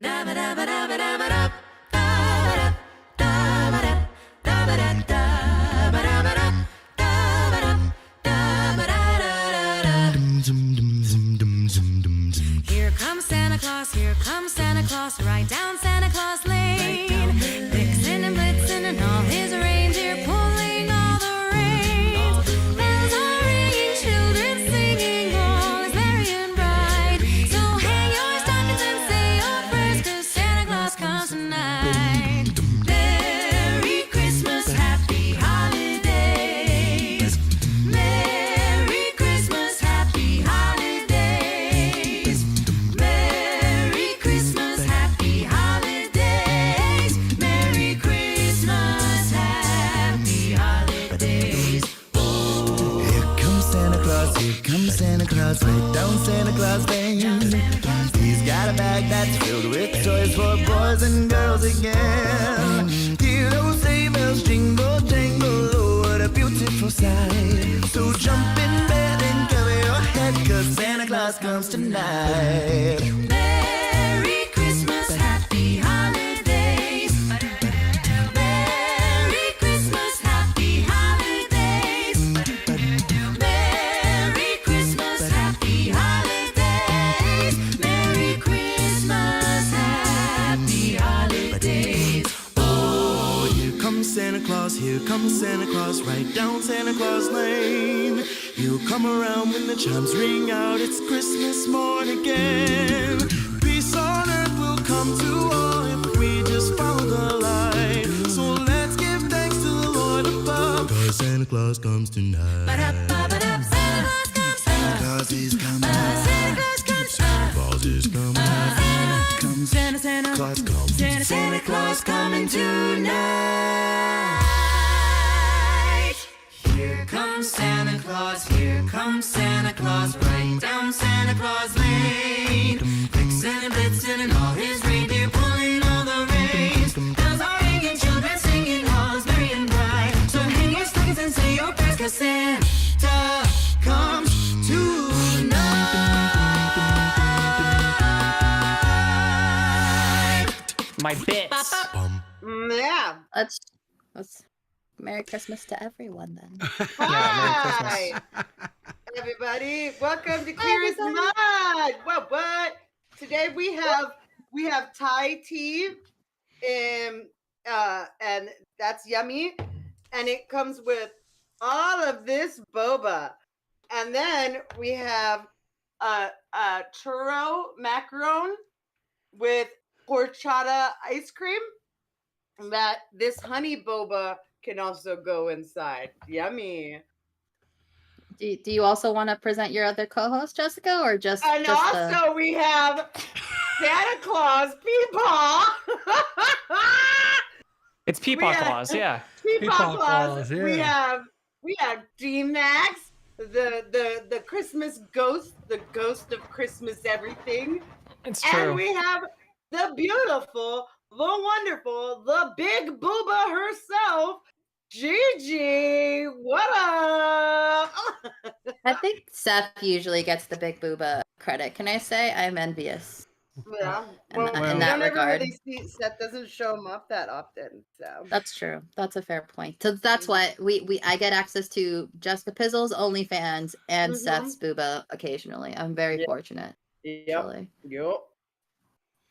Here comes Santa Claus, here comes Santa Claus, right down Santa Claus Lane. Vixen and Blitzen and all his reindeer pulling all the reins. Bells are ringing, children singing, all is merry and bright. So hang your stockings and say your prayers, 'cause Santa Claus comes tonight. Merry Christmas, happy holidays. Merry Christmas, happy holidays. Merry Christmas, happy holidays. Merry Christmas, happy holidays. Here comes Santa Claus, right down Santa Claus Lane. He's got a bag that's filled with toys for boys and girls again. Hear those sleigh bells jingle, jangle, oh, what a beautiful sight. So jump in bed and cover your head, 'cause Santa Claus comes tonight. Merry Christmas, happy holidays. Merry Christmas, happy holidays. Merry Christmas, happy holidays. Merry Christmas, happy holidays. Oh, here comes Santa Claus, right down Santa Claus Lane. He'll come around when the chimes ring out, it's Christmas morn again. Peace on earth will come to all if we just follow the light. So let's give thanks to the Lord above, 'cause Santa Claus comes tonight. Ba-da-ba-ba-da. Santa Claus comes. Santa Claus is coming. Santa Claus comes. Santa Claus is coming. Comes. Santa, Santa. Claus comes. Santa Claus coming tonight. Here comes Santa Claus, here comes Santa Claus, right down Santa Claus Lane. Vixen and Blitzen and all his reindeer pulling all the reins. Bells are ringing, children singing, all is merry and bright. So hang your stockings and say your prayers, 'cause Santa comes tonight. My bits. Yeah. Let's Merry Christmas to everyone then. Hi, everybody. Welcome to Clear as Mud. What? Today we have Thai tea, and that's yummy, and it comes with all of this boba, and then we have churro macaron with horchata ice cream. That this honey boba can also go inside. Yummy. Do you also want to present your other co-host, Jessica, or just? And also we have Santa Claus Peepaw. It's Peepaw Claus, yeah. Peepaw Claus. yeah. We have D.Max, the Christmas ghost, the ghost of Christmas everything. It's true. And we have the beautiful, the wonderful, the big booba herself, Gigi. What up? I think Seth usually gets the big booba credit. Can I say I'm envious? Yeah. In that we don't ever regard. really see Seth doesn't show him up that often. So That's true. That's a fair point. So that's what I get access to Jessica Pizzle's OnlyFans and Seth's booba occasionally. I'm very fortunate. Yep.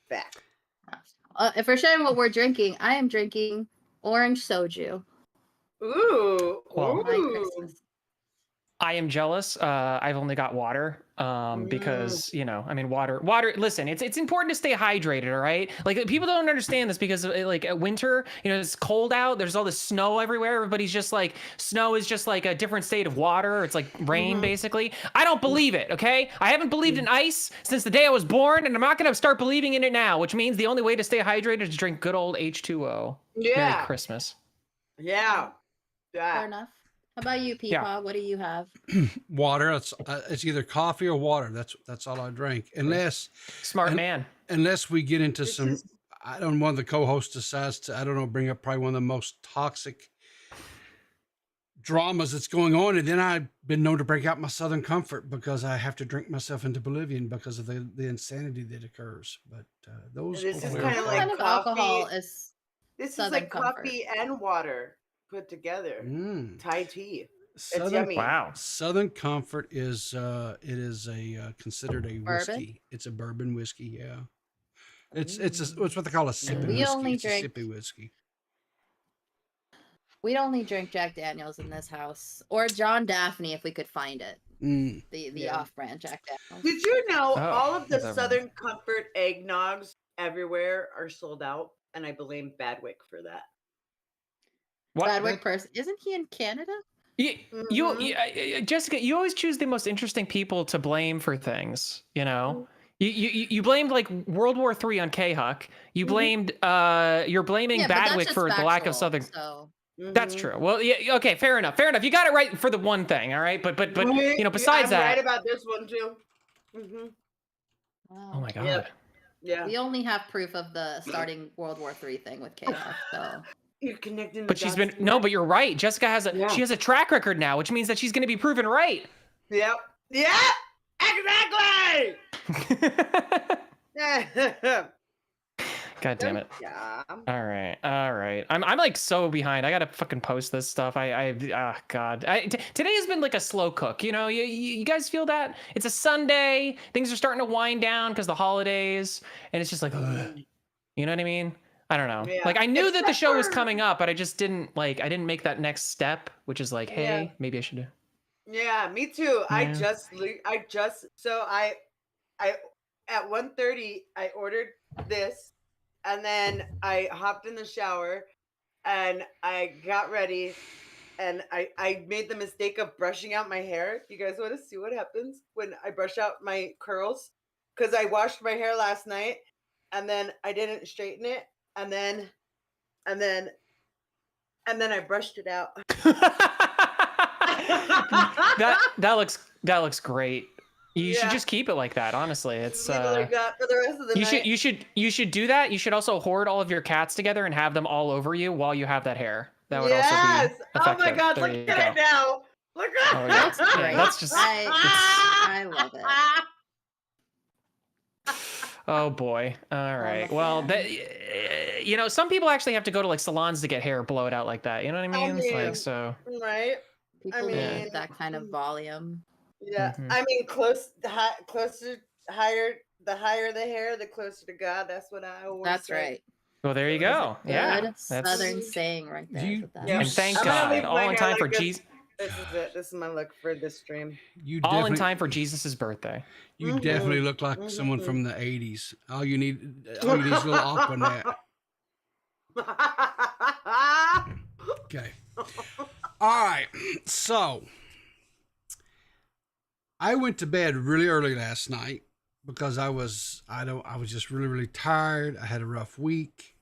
Back. If we're sharing what we're drinking, I am drinking orange soju. Ooh. Well, My Christmas. I am jealous. I've only got water because, water, listen, it's important to stay hydrated. All right. Like people don't understand this because like winter, it's cold out. There's all this snow everywhere. Everybody's just like, snow is just like a different state of water. It's like rain, basically. I don't believe it. Okay. I haven't believed in ice since the day I was born, and I'm not going to start believing in it now, which means the only way to stay hydrated is to drink good old H2O. Yeah. Merry Christmas. Yeah. Fair enough. How about you, Peepaw? Yeah. What do you have? Water. It's either coffee or water. That's all I drink. Unless Smart man. Unless we get into some, I don't know, one of the co-hosts decides to, I don't know, bring up probably one of the most toxic dramas that's going on, and then I've been known to break out my Southern Comfort because I have to drink myself into oblivion because of the insanity that occurs. But those This is were- kind of What kind like of alcohol coffee. is This is Southern like Comfort? coffee and water put together. Mm. Thai tea. It's Southern yummy. Wow. Southern Comfort is it is a considered a Bourbon? whiskey. It's a bourbon whiskey. Yeah, it's what they call a sipping We whiskey. only It's a drink- sippy whiskey. We only drink Jack Daniels in this house, or John Daphne if we could find it. Mm. The Yeah. off-brand Jack Daniels. Did you know Oh, all of the is that right? Southern Comfort eggnogs everywhere are sold out? And I blame Badwick for that. What? Badwick person, isn't he in Canada? Jessica, you always choose the most interesting people to blame for things. You know, you blamed like World War III on K-Huck. You blamed you're blaming Yeah, but that's Badwick just for the lack of factual, Southern. So That's Mhm. true. Well, yeah, okay, fair enough. You got it right for the one thing, all right. But you know, besides I'm that, right about this one too. Hmm. wow. oh my god. Yep. Yeah. We only have proof of the starting World War III thing with K-Huck, so You're connecting the But she's dots been to no, that. but you're right. Jessica has Yeah. she has a track record now, which means that she's going to be proven right. Yep. Yeah. Exactly. God damn it. Yeah. All right. I'm like so behind. I gotta fucking post this stuff. God. Today has been like a slow cook. You know, you guys feel that? It's a Sunday. Things are starting to wind down because the holidays, and it's just like, ugh. You know what I mean? I don't know. Yeah. Like I knew that the Except show was for- coming up, but I just didn't like. I didn't make that next step, which is like, hey, Yeah. maybe I should do. Yeah, me too. I Yeah. at 1:30 I ordered this, and then I hopped in the shower and I got ready, and I made the mistake of brushing out my hair. You guys want to see what happens when I brush out my curls? Because I washed my hair last night and then I didn't straighten it, and then I brushed it out. that looks great. You should Yeah. just keep it like that. Honestly, it's Leave it like that for the rest of the night. you should do that. You should also hoard all of your cats together and have them all over you while you have that hair. That would also be effective. Oh my god, There look you at go. it now. Look at Oh, it. yeah. That's great. That's just I love it. oh boy. All right. a Well, fan. that you know, some people actually have to go to like salons to get hair blown out like that. You know what I mean? It's mean, like so. Right? People mean- need that kind of volume. Yeah. Mhm. I mean, higher the hair, the closer to God. That's what I always That's say. right. Well, there you go. Yeah. Good Southern saying right there. You- with that. Yeah. And thank I'm gonna God, leave my all in hair time like for this. Jesus. This is it. This is my look for this stream. You All in definitely- time for Jesus's birthday. You Mhm. definitely look like someone Mhm. from the '80s. All you need is a little Aquanet. Okay. All right. So I went to bed really early last night because I was just really tired. I had a rough week.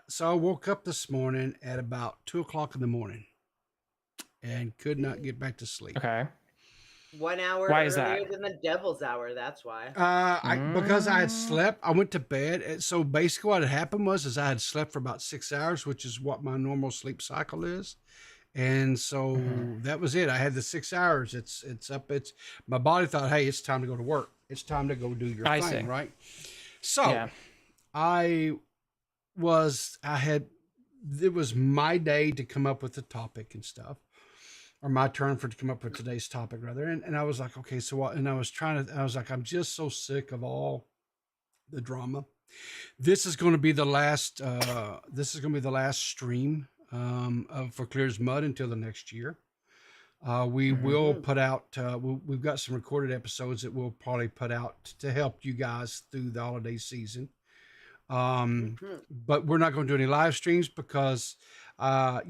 So I woke up this morning at about 2:00 in the morning and could not get back to sleep. Okay. 1 hour Why is that? earlier than the devil's hour. That's why. Because I had slept, I went to bed. And so basically, what had happened was I had slept for about 6 hours, which is what my normal sleep cycle is, and so that was it. I had the 6 hours. It's up. It's my body thought, hey, it's time to go to work. It's time to go do your I thing, see. right? So Yeah. it was my day to come up with the topic and stuff. Or my turn to come up with today's topic rather. And I was like, okay, so what? And I was like, I'm just so sick of all the drama. This is going to be the last, stream, for Clear as Mud until the next year. We will put out, we've got some recorded episodes that we'll probably put out to help you guys through the holiday season. But we're not going to do any live streams because, I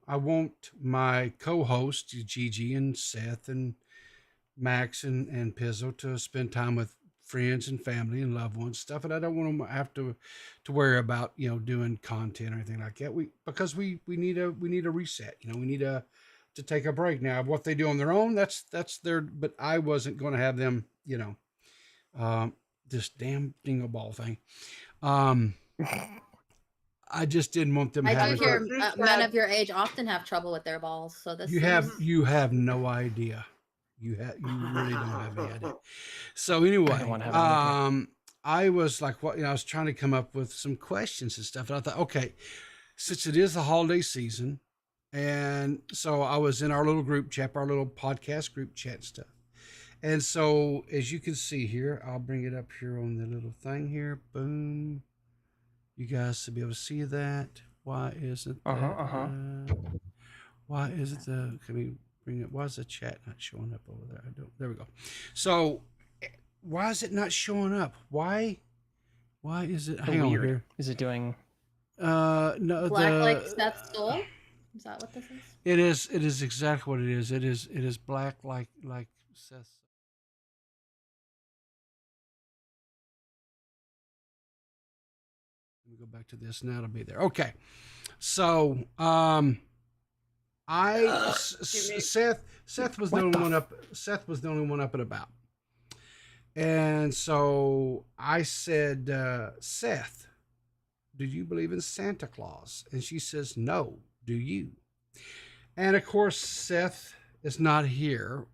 want my co-host Gigi and Seth and Max and Pizzo to spend time with friends and family and loved ones stuff, and I don't want them to have to worry about doing content or anything like that. Because we need a reset. We need to take a break. Now, what they do on their own, that's their. But I wasn't going to have them. This damn dingle ball thing. I just didn't want them I having. do hear Fruit men salad. of your age often have trouble with their balls. So this You have no idea. You really don't have any idea. So anyway, don't wanna have any idea. I was like, what, I was trying to come up with some questions and stuff. And I thought, okay, since it is the holiday season, and so I was in our little group chat, our little podcast group chat and stuff. And so as you can see here, I'll bring it up here on the little thing here. Boom. You guys should be able to see that. Why isn't why isn't the, can we bring it? Why is the chat not showing up over there? I don't, there we go. So why is it not showing up? Why is it, hang on Weird. here. Is it doing? No, black like Seth's soul. Is that what this is? it is exactly what it is. It is black like Seth. Let me go back to this now. It'll be there. Okay. So, Seth was the only one up. Seth was the only one up and about. And so I said, Seth, do you believe in Santa Claus? And she says, no. Do you? And of course, Seth is not here.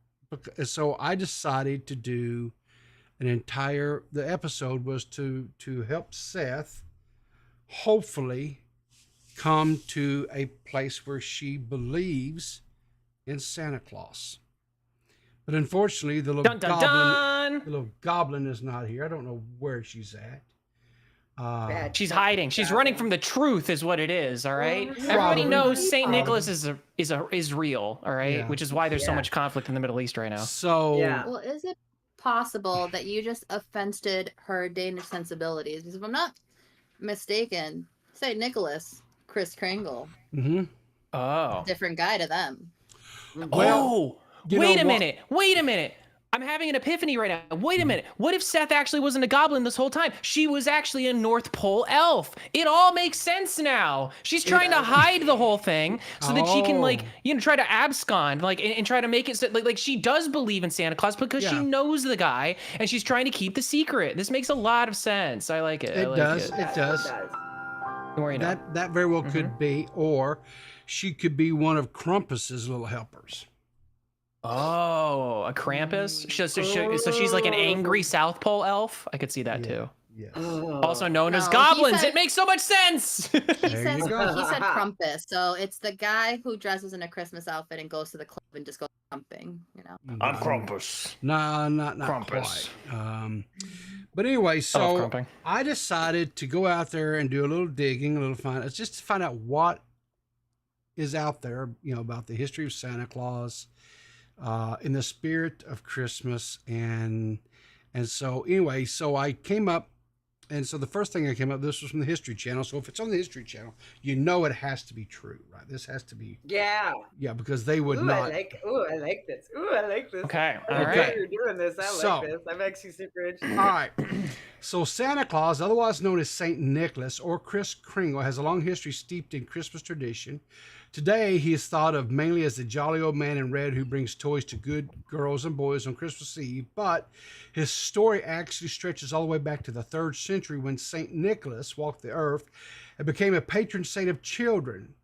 So I decided to do the episode was to help Seth hopefully come to a place where she believes in Santa Claus. But unfortunately, the little goblin is not here. I don't know where she's at. She's hiding. She's running from the truth, is what it is. All right. Everybody knows Saint Nicholas is real. All right, which is why there's so much conflict in the Middle East right now. So Well, is it possible that you just offended her Danish sensibilities? Because if I'm not mistaken, Saint Nicholas, Kris Kringle, Oh. different guy to them. Well, wait a minute. I'm having an epiphany right now. Wait a minute. What if Seth actually wasn't a goblin this whole time? She was actually a North Pole elf. It all makes sense now. She's trying to hide the whole thing so that she can, like, try to abscond, like, and try to make it so, like she does believe in Santa Claus because she knows the guy and she's trying to keep the secret. This makes a lot of sense. I like it. It does. Or, That very well could be, or she could be one of Krampus's little helpers. Oh, a Krampus? So she's like an angry South Pole elf? I could see that too. Yes. Also known as No, goblins. said- It makes so much sense. He There you said go. Krampus, so it's the guy who dresses in a Christmas outfit and goes to the club and just goes trumping, I'm Krampus. No, not Krampus. quite. But anyway, so crumping. I decided to go out there and do a little digging, just to find out what is out there, about the history of Santa Claus, in the spirit of Christmas, and so anyway, so I came up. And so the first thing I came up, this was from the History Channel. So if it's on the History Channel, it has to be true, right? This has to be. Yeah. Yeah, because they would not. I like this. I like this. Okay, I all like right. how you're doing this. I So- like this. I'm actually super interested. All right. So Santa Claus, otherwise known as Saint Nicholas or Kris Kringle, has a long history steeped in Christmas tradition. Today, he is thought of mainly as the jolly old man in red who brings toys to good girls and boys on Christmas Eve, but his story actually stretches all the way back to the 3rd century when Saint Nicholas walked the earth and became a patron saint of children.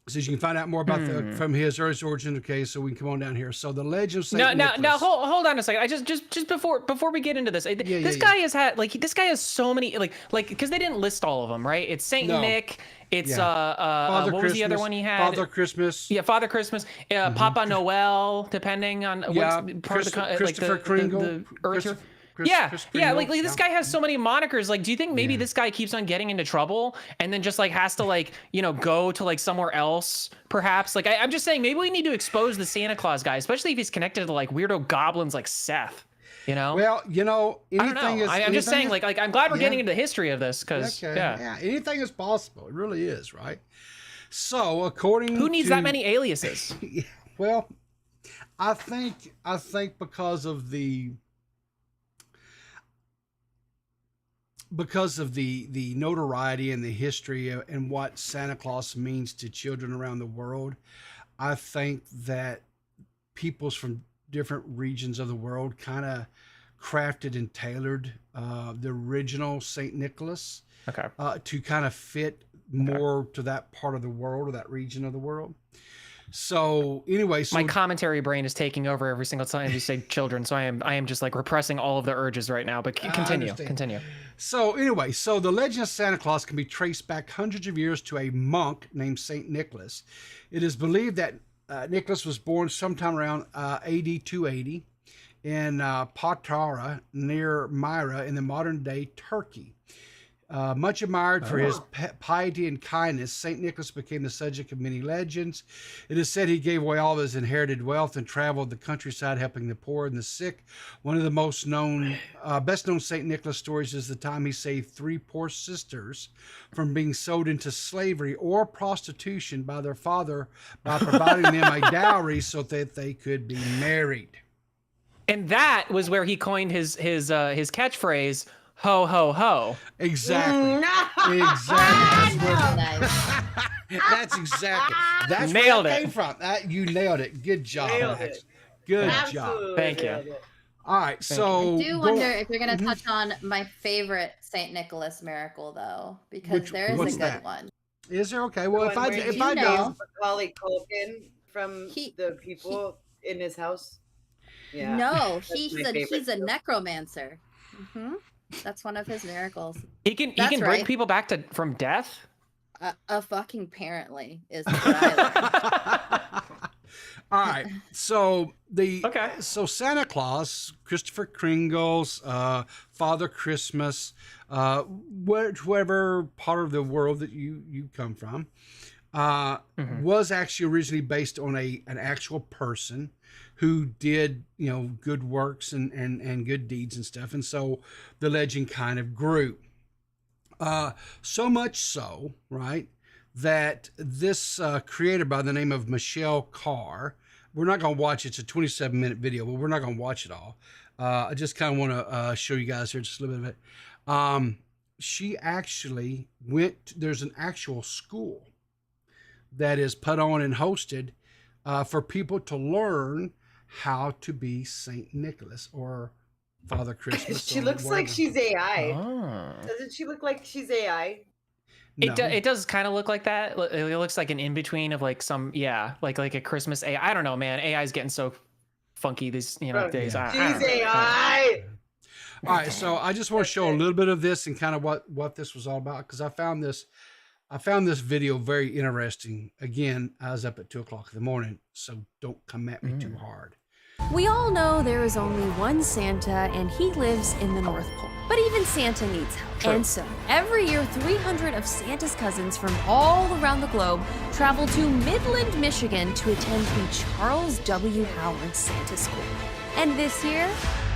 So you can find out more about from his early origin. Okay, so we can come on down here. So the legend of Saint Nicholas. Now, hold on a second. I just before we get into this, this guy has had this guy has so many because they didn't list all of them, right? It's Saint Nick. It's Father what Christmas, was the other one he had? Father Christmas. Yeah, Father Christmas. Papa Noel, depending on what part of the Christopher Kringle. the earth. Chris Kringle, Kringle. this guy has so many monikers. Like, do you think maybe this guy keeps on getting into trouble and then just has to go to somewhere else, perhaps? I'm just saying maybe we need to expose the Santa Claus guy, especially if he's connected to weirdo goblins like Seth. Well, I don't know. I'm just saying, I'm glad we're getting into the history of this because anything is possible. It really is, right? So, according who needs that many aliases? Well, I think because of the notoriety and the history and what Santa Claus means to children around the world, I think that peoples from different regions of the world kind of crafted and tailored the original Saint Nicholas Okay. to kind of fit more to that part of the world or that region of the world. So anyway, so My commentary brain is taking over every single time you say children, so I am just like repressing all of the urges right now. But continue. Continue. So anyway, so the legend of Santa Claus can be traced back hundreds of years to a monk named Saint Nicholas. It is believed that Nicholas was born sometime around AD 280 in Patara near Myra in the modern day Turkey. Much admired for his piety and kindness, St. Nicholas became the subject of many legends. It is said he gave away all of his inherited wealth and traveled the countryside helping the poor and the sick. One of the most known, best known St. Nicholas stories is the time he saved 3 poor sisters from being sold into slavery or prostitution by their father by providing them a dowry so that they could be married. And that was where he coined his catchphrase, "Ho ho ho." Exactly. Exactly. Nice. That's exactly. That's Nailed where that it. came from. You nailed it. Good job, Nailed Max. it. Good Absolutely job. Thank you. nailed it. All right, so I do wonder if you're going to touch on my favorite Saint Nicholas miracle, though, because there is a what's good that? one. Is there okay? Well, if One I where if he I know. don't, Macaulay Culkin from He- the people in his house. Yeah. No, That's he's my a favorite too. necromancer. That's one of his miracles. He can That's bring right. people back from death. A fucking apparently is what I learned. all right. So Okay. so Santa Claus, Christopher Kringle's, Father Christmas, whatever part of the world that you come from, was actually originally based on an actual person who did good works and good deeds and stuff, and so the legend kind of grew. So much so, right, that this creator by the name of Michelle Carr, we're not going to watch it. It's a 27-minute video, but we're not going to watch it all. I just kind of want to show you guys here just a little bit of it. She actually there's an actual school that is put on and hosted for people to learn how to be Saint Nicholas or Father Christmas. She or looks like whatever. she's AI. Oh. Doesn't she look like she's AI? No. It does kind of look like that. It looks like an in between of like some like a Christmas AI. I don't know, man. AI is getting so funky these days. I don't She's know. AI. All right, so I just want to show a little bit of this and kind of what this was all about, because I found this video very interesting. Again, I was up at 2:00 in the morning, so don't come at me too hard. We all know there is only one Santa, and he lives in the North Pole. But even Santa needs help. True. And so, every year, 300 of Santa's cousins from all around the globe travel to Midland, Michigan to attend the Charles W. Howard Santa School. And this year,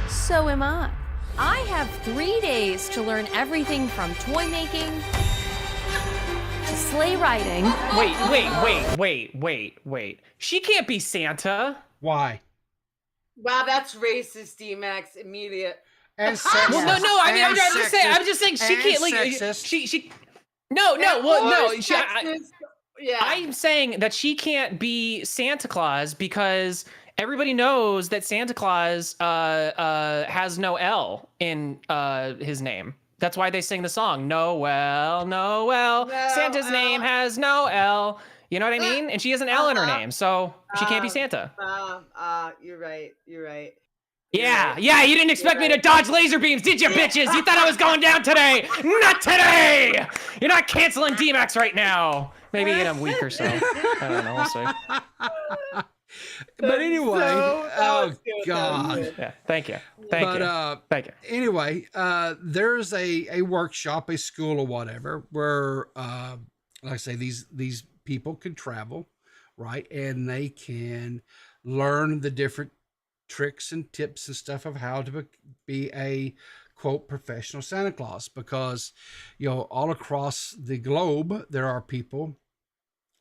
so am I. I have 3 days to learn everything from toy making to sleigh riding. Wait. She can't be Santa. Why? Wow, that's racist, D.Max. Immediate. And sexist. Well, no. I mean, I'm And just saying she and can't like sexist. she. No. Well, no. Yeah. I'm saying that she can't be Santa Claus because everybody knows that Santa Claus has no L in his name. That's why they sing the song Noel. Santa's name has no L. You know what I mean? And she has an L in her name, so she can't be Santa. You're right. Yeah. You didn't expect me to dodge laser beams, did you, bitches? You thought I was going down today? Not today! You're not canceling DMax right now. Maybe in a week or so. I don't know. We'll see. But anyway, that was good. God. Yeah. Thank you. Thank you. Anyway, there's a workshop, a school or whatever, where, like I say, these people can travel, right? And they can learn the different tricks and tips and stuff of how to be a quote professional Santa Claus, because all across the globe there are people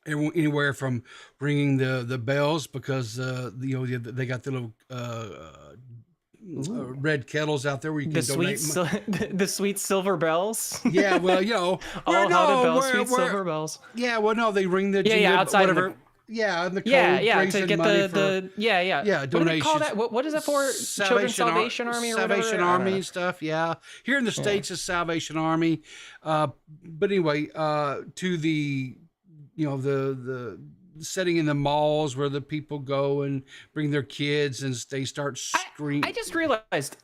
anywhere from ringing the bells because they got the little red kettles out there where you can donate the sweet silver bells. Yeah, well, All haunted bells, sweet silver bells. Yeah, well, no, they ring the Yeah, outside whatever. Yeah, and the code Yeah, brings to in get money the yeah. What do they call donations. that? What is that for? Children's Salvation Army or Salvation whatever? I don't Army know. and stuff. Yeah, here in the states is Salvation Army, but anyway, to the the setting in the malls where the people go and bring their kids and they start screaming. I just realized.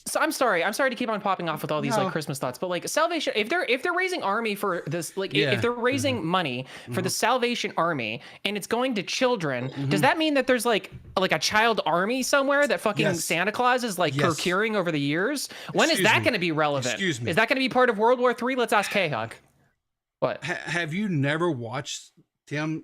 So I'm sorry to keep on popping off with all these like No. Christmas thoughts, but like Salvation, if they're raising army for this, like Yeah. if they're raising money for the Salvation Army and it's going to children, does that mean that there's like a child army somewhere that fucking Yes. Santa Claus is like Yes. procuring over the years? When is Excuse that me. going to be relevant? Excuse me. Is that going to be part of World War III? Let's ask K-Hug. What? Have you never watched Tim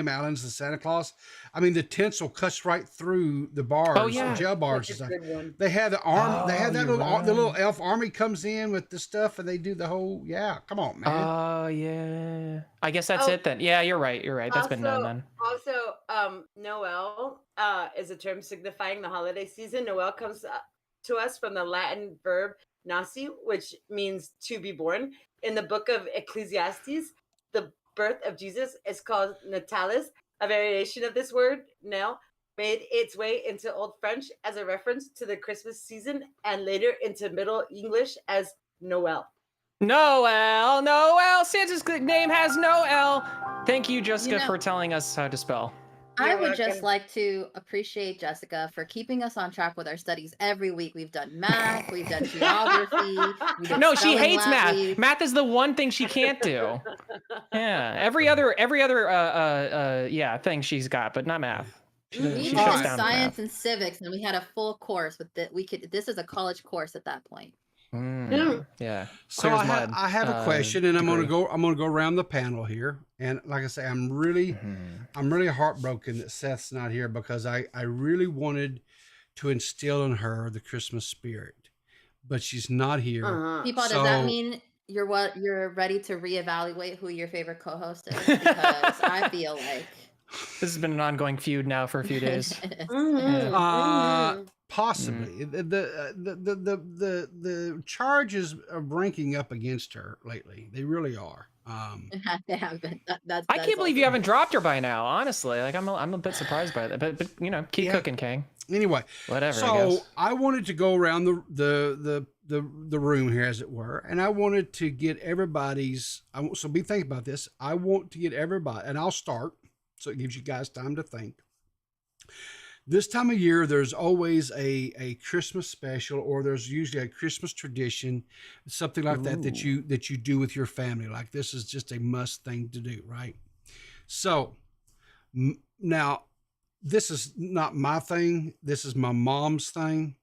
Allen's The Santa Claus? I mean, the tinsel cuts right through the bars, Oh, yeah. the jail bars and That's a stuff. good one. They have the arm. They have that you're the little right. elf army comes in with the stuff, and they do the whole. Yeah, come on, man. Oh yeah. I guess that's Oh. it then. Yeah, you're right. That's been known then. Also, Noel is a term signifying the holiday season. Noel comes to us from the Latin verb nasi, which means to be born. In the book of Ecclesiastes, the birth of Jesus is called natalis. A variation of this word, Nel, made its way into Old French as a reference to the Christmas season and later into Middle English as Noel. Noel. Santa's name has no L. Thank you, Jessica, for telling us how to spell. I You're would just welcome. like to appreciate Jessica for keeping us on track with our studies every week. We've done math, we've done geography. We did No, she spelling hates last math. week. Math is the one thing she can't do. Yeah, every other thing she's got, but not math. She We shuts did down to science math. and civics, and we had a full course with that. This is a college course at that point. Yeah. So Clear as I mud, have a question, and I'm degree. gonna go around the panel here. And like I say, I'm really heartbroken that Seth's not here because I really wanted to instill in her the Christmas spirit, but she's not here. People, does that So- mean you're ready to reevaluate who your favorite co-host is? Because I feel like This has been an ongoing feud now for a few days. Possibly. The charges are ranking up against her lately. They really are. they have been. I can't believe you haven't dropped her by now. Honestly, like I'm a bit surprised by that. But keep cooking, King. Anyway, Whatever. I so guess. I wanted to go around the room here, as it were, and I wanted to get everybody's. So be thinking about this. I want to get everybody, and I'll start, so it gives you guys time to think. This time of year, there's always a Christmas special, or there's usually a Christmas tradition, something like that you do with your family. Like this is just a must thing to do, right? So now, this is not my thing. This is my mom's thing.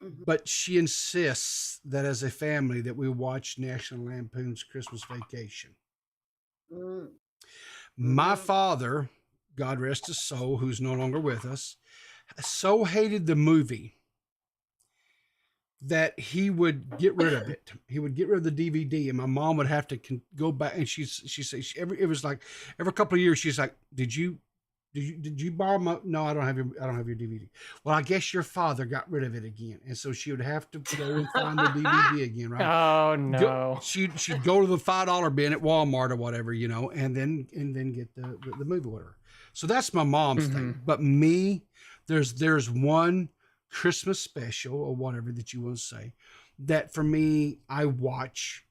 But she insists that as a family that we watch National Lampoon's Christmas Vacation. My father, God rest his soul, who's no longer with us, so hated the movie that he would get rid of it. He would get rid of the DVD, and my mom would have to go back. And she said it was like every couple of years she's like, "Did you borrow my? No, I don't have your DVD. Well, I guess your father got rid of it again, and so she would have to go and find the DVD again, right? Oh no. She'd go to the $5 bin at Walmart or whatever, and then get the movie with her. So that's my mom's thing. But me, there's one Christmas special or whatever that you want to say that for me I watch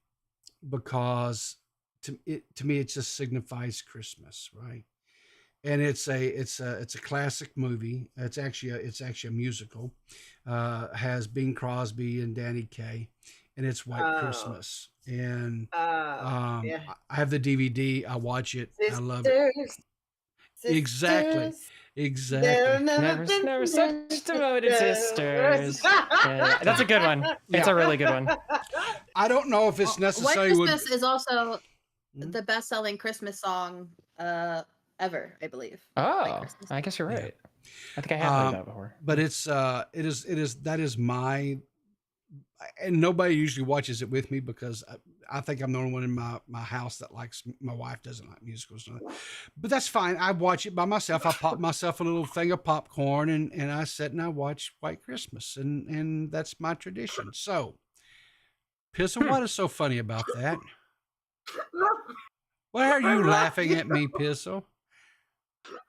because to me it just signifies Christmas, right? And it's a classic movie. It's actually a musical. Has Bing Crosby and Danny Kaye, and it's White Christmas. And Yeah. I have the DVD. I watch it. I love it. Sisters. Exactly. Never such devoted sisters. Yeah, that's a good one. It's a really good one. I don't know if it's White necessary. Christmas is also the best-selling Christmas song ever, I believe. White Oh, Christmas. I guess you're right. I think I have heard that before. But it is that is my, and nobody usually watches it with me because I think I'm the only one in my house that likes. My wife doesn't like musicals, but that's fine. I watch it by myself. I pop myself a little thing of popcorn and I sit and I watch White Christmas, and that's my tradition. So, Pizza, what is so funny about that? Why are you laughing at me, Pizzo?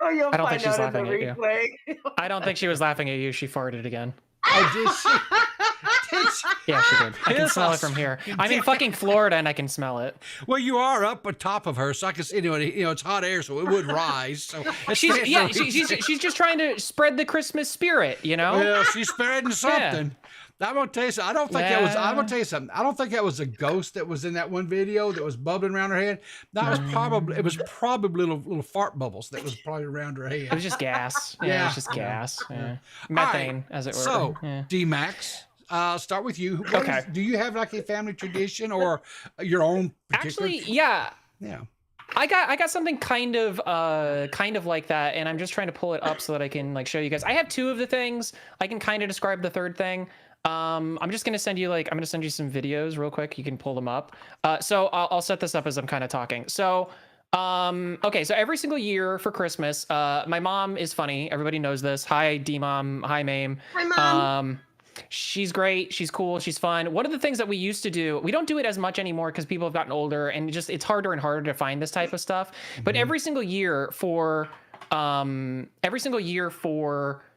Oh, you'll I don't find think she's out in the laughing at you. replay. I don't think she was laughing at you. She farted again. Oh, did she? Did she? Yeah, she did. I can Piss smell it off. from here. I'm in fucking Florida and I can smell it. Well, you are up on top of her, so I can see. It's hot air, so it would rise. So it's She's fair yeah, for she's just trying to spread the Christmas spirit, you know? Well, she's spreading something. I'm gonna tell you something. I don't think that was. I'm gonna tell you something. I don't think that was a ghost that was in that one video that was bubbling around her head. That was probably. It was probably little fart bubbles that was probably around her head. It was just gas. Yeah, it was just gas. Yeah. Methane, as it were. So, yeah. D.Max, start with you. Okay. Do you have like a family tradition or your own particular? Actually, yeah. Yeah. I got something kind of like that, and I'm just trying to pull it up so that I can like show you guys. I have two of the things. I can kind of describe the third thing. I'm just gonna send you some videos real quick. You can pull them up. So I'll set this up as I'm kind of talking. So okay, so every single year for Christmas, my mom is funny. Everybody knows this. Hi, D-Mom. Hi, Mame. Hi, Mom. She's great. She's cool. She's fun. One of the things that we used to do, we don't do it as much anymore because people have gotten older and it's harder and harder to find this type of stuff. But every single year for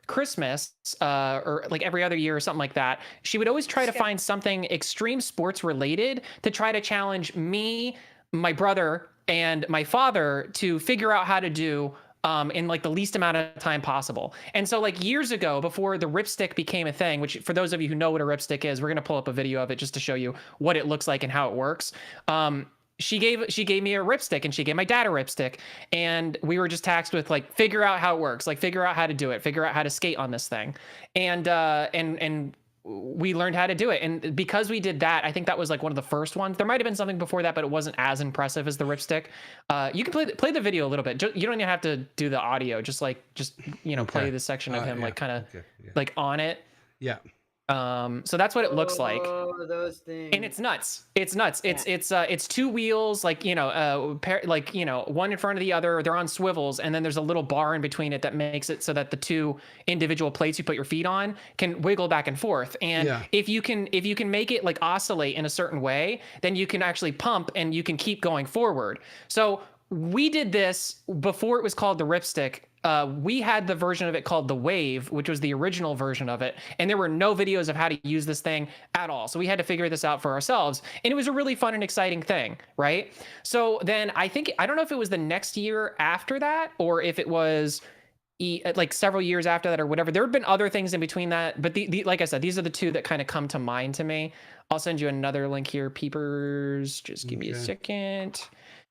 Christmas, or like every other year or something like that, she would always try to find something extreme sports related to try to challenge me, my brother, and my father to figure out how to do in like the least amount of time possible. And so like years ago, before the ripstick became a thing, which for those of you who know what a ripstick is, we're going to pull up a video of it just to show you what it looks like and how it works. She gave me a ripstick and she gave my dad a ripstick, and we were just tasked with like figure out how it works, like figure out how to do it, figure out how to skate on this thing. And we learned how to do it. And because we did that, I think that was like one of the first ones. There might have been something before that, but it wasn't as impressive as the ripstick. You can play the video a little bit. You don't even have to do the audio. Just play the section of him like kind of like on it. Yeah. So that's what it looks like. Oh, those things. And it's nuts. It's nuts. It's two wheels, like, one in front of the other. They're on swivels, and then there's a little bar in between it that makes it so that the two individual plates you put your feet on can wiggle back and forth. And if you can make it like oscillate in a certain way, then you can actually pump and you can keep going forward. So we did this before it was called the ripstick. We had the version of it called the Wave, which was the original version of it, and there were no videos of how to use this thing at all. So we had to figure this out for ourselves, and it was a really fun and exciting thing, right? So then I don't know if it was the next year after that or if it was like several years after that or whatever. There had been other things in between that, but like I said, these are the two that kind of come to mind to me. I'll send you another link here, peepers. Just give me a second.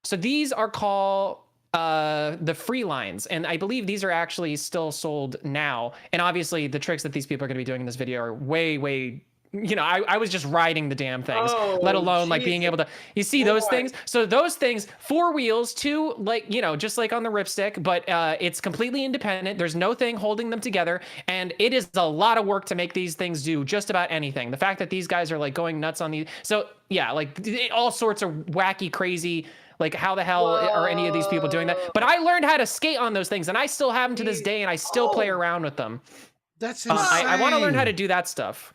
So these are called the free lines, and I believe these are actually still sold now. And obviously the tricks that these people are going to be doing in this video are way, I was just riding the damn things, let alone like being able to, you see those things. So those things, 4 wheels, 2, like, just like on the ripstick, but it's completely independent. There's no thing holding them together. And it is a lot of work to make these things do just about anything. The fact that these guys are like going nuts on these. So yeah, like all sorts of wacky, crazy, like how the hell are any of these people doing that? But I learned how to skate on those things, and I still have them to this day, and I still play around with them. That's insane. I want to learn how to do that stuff.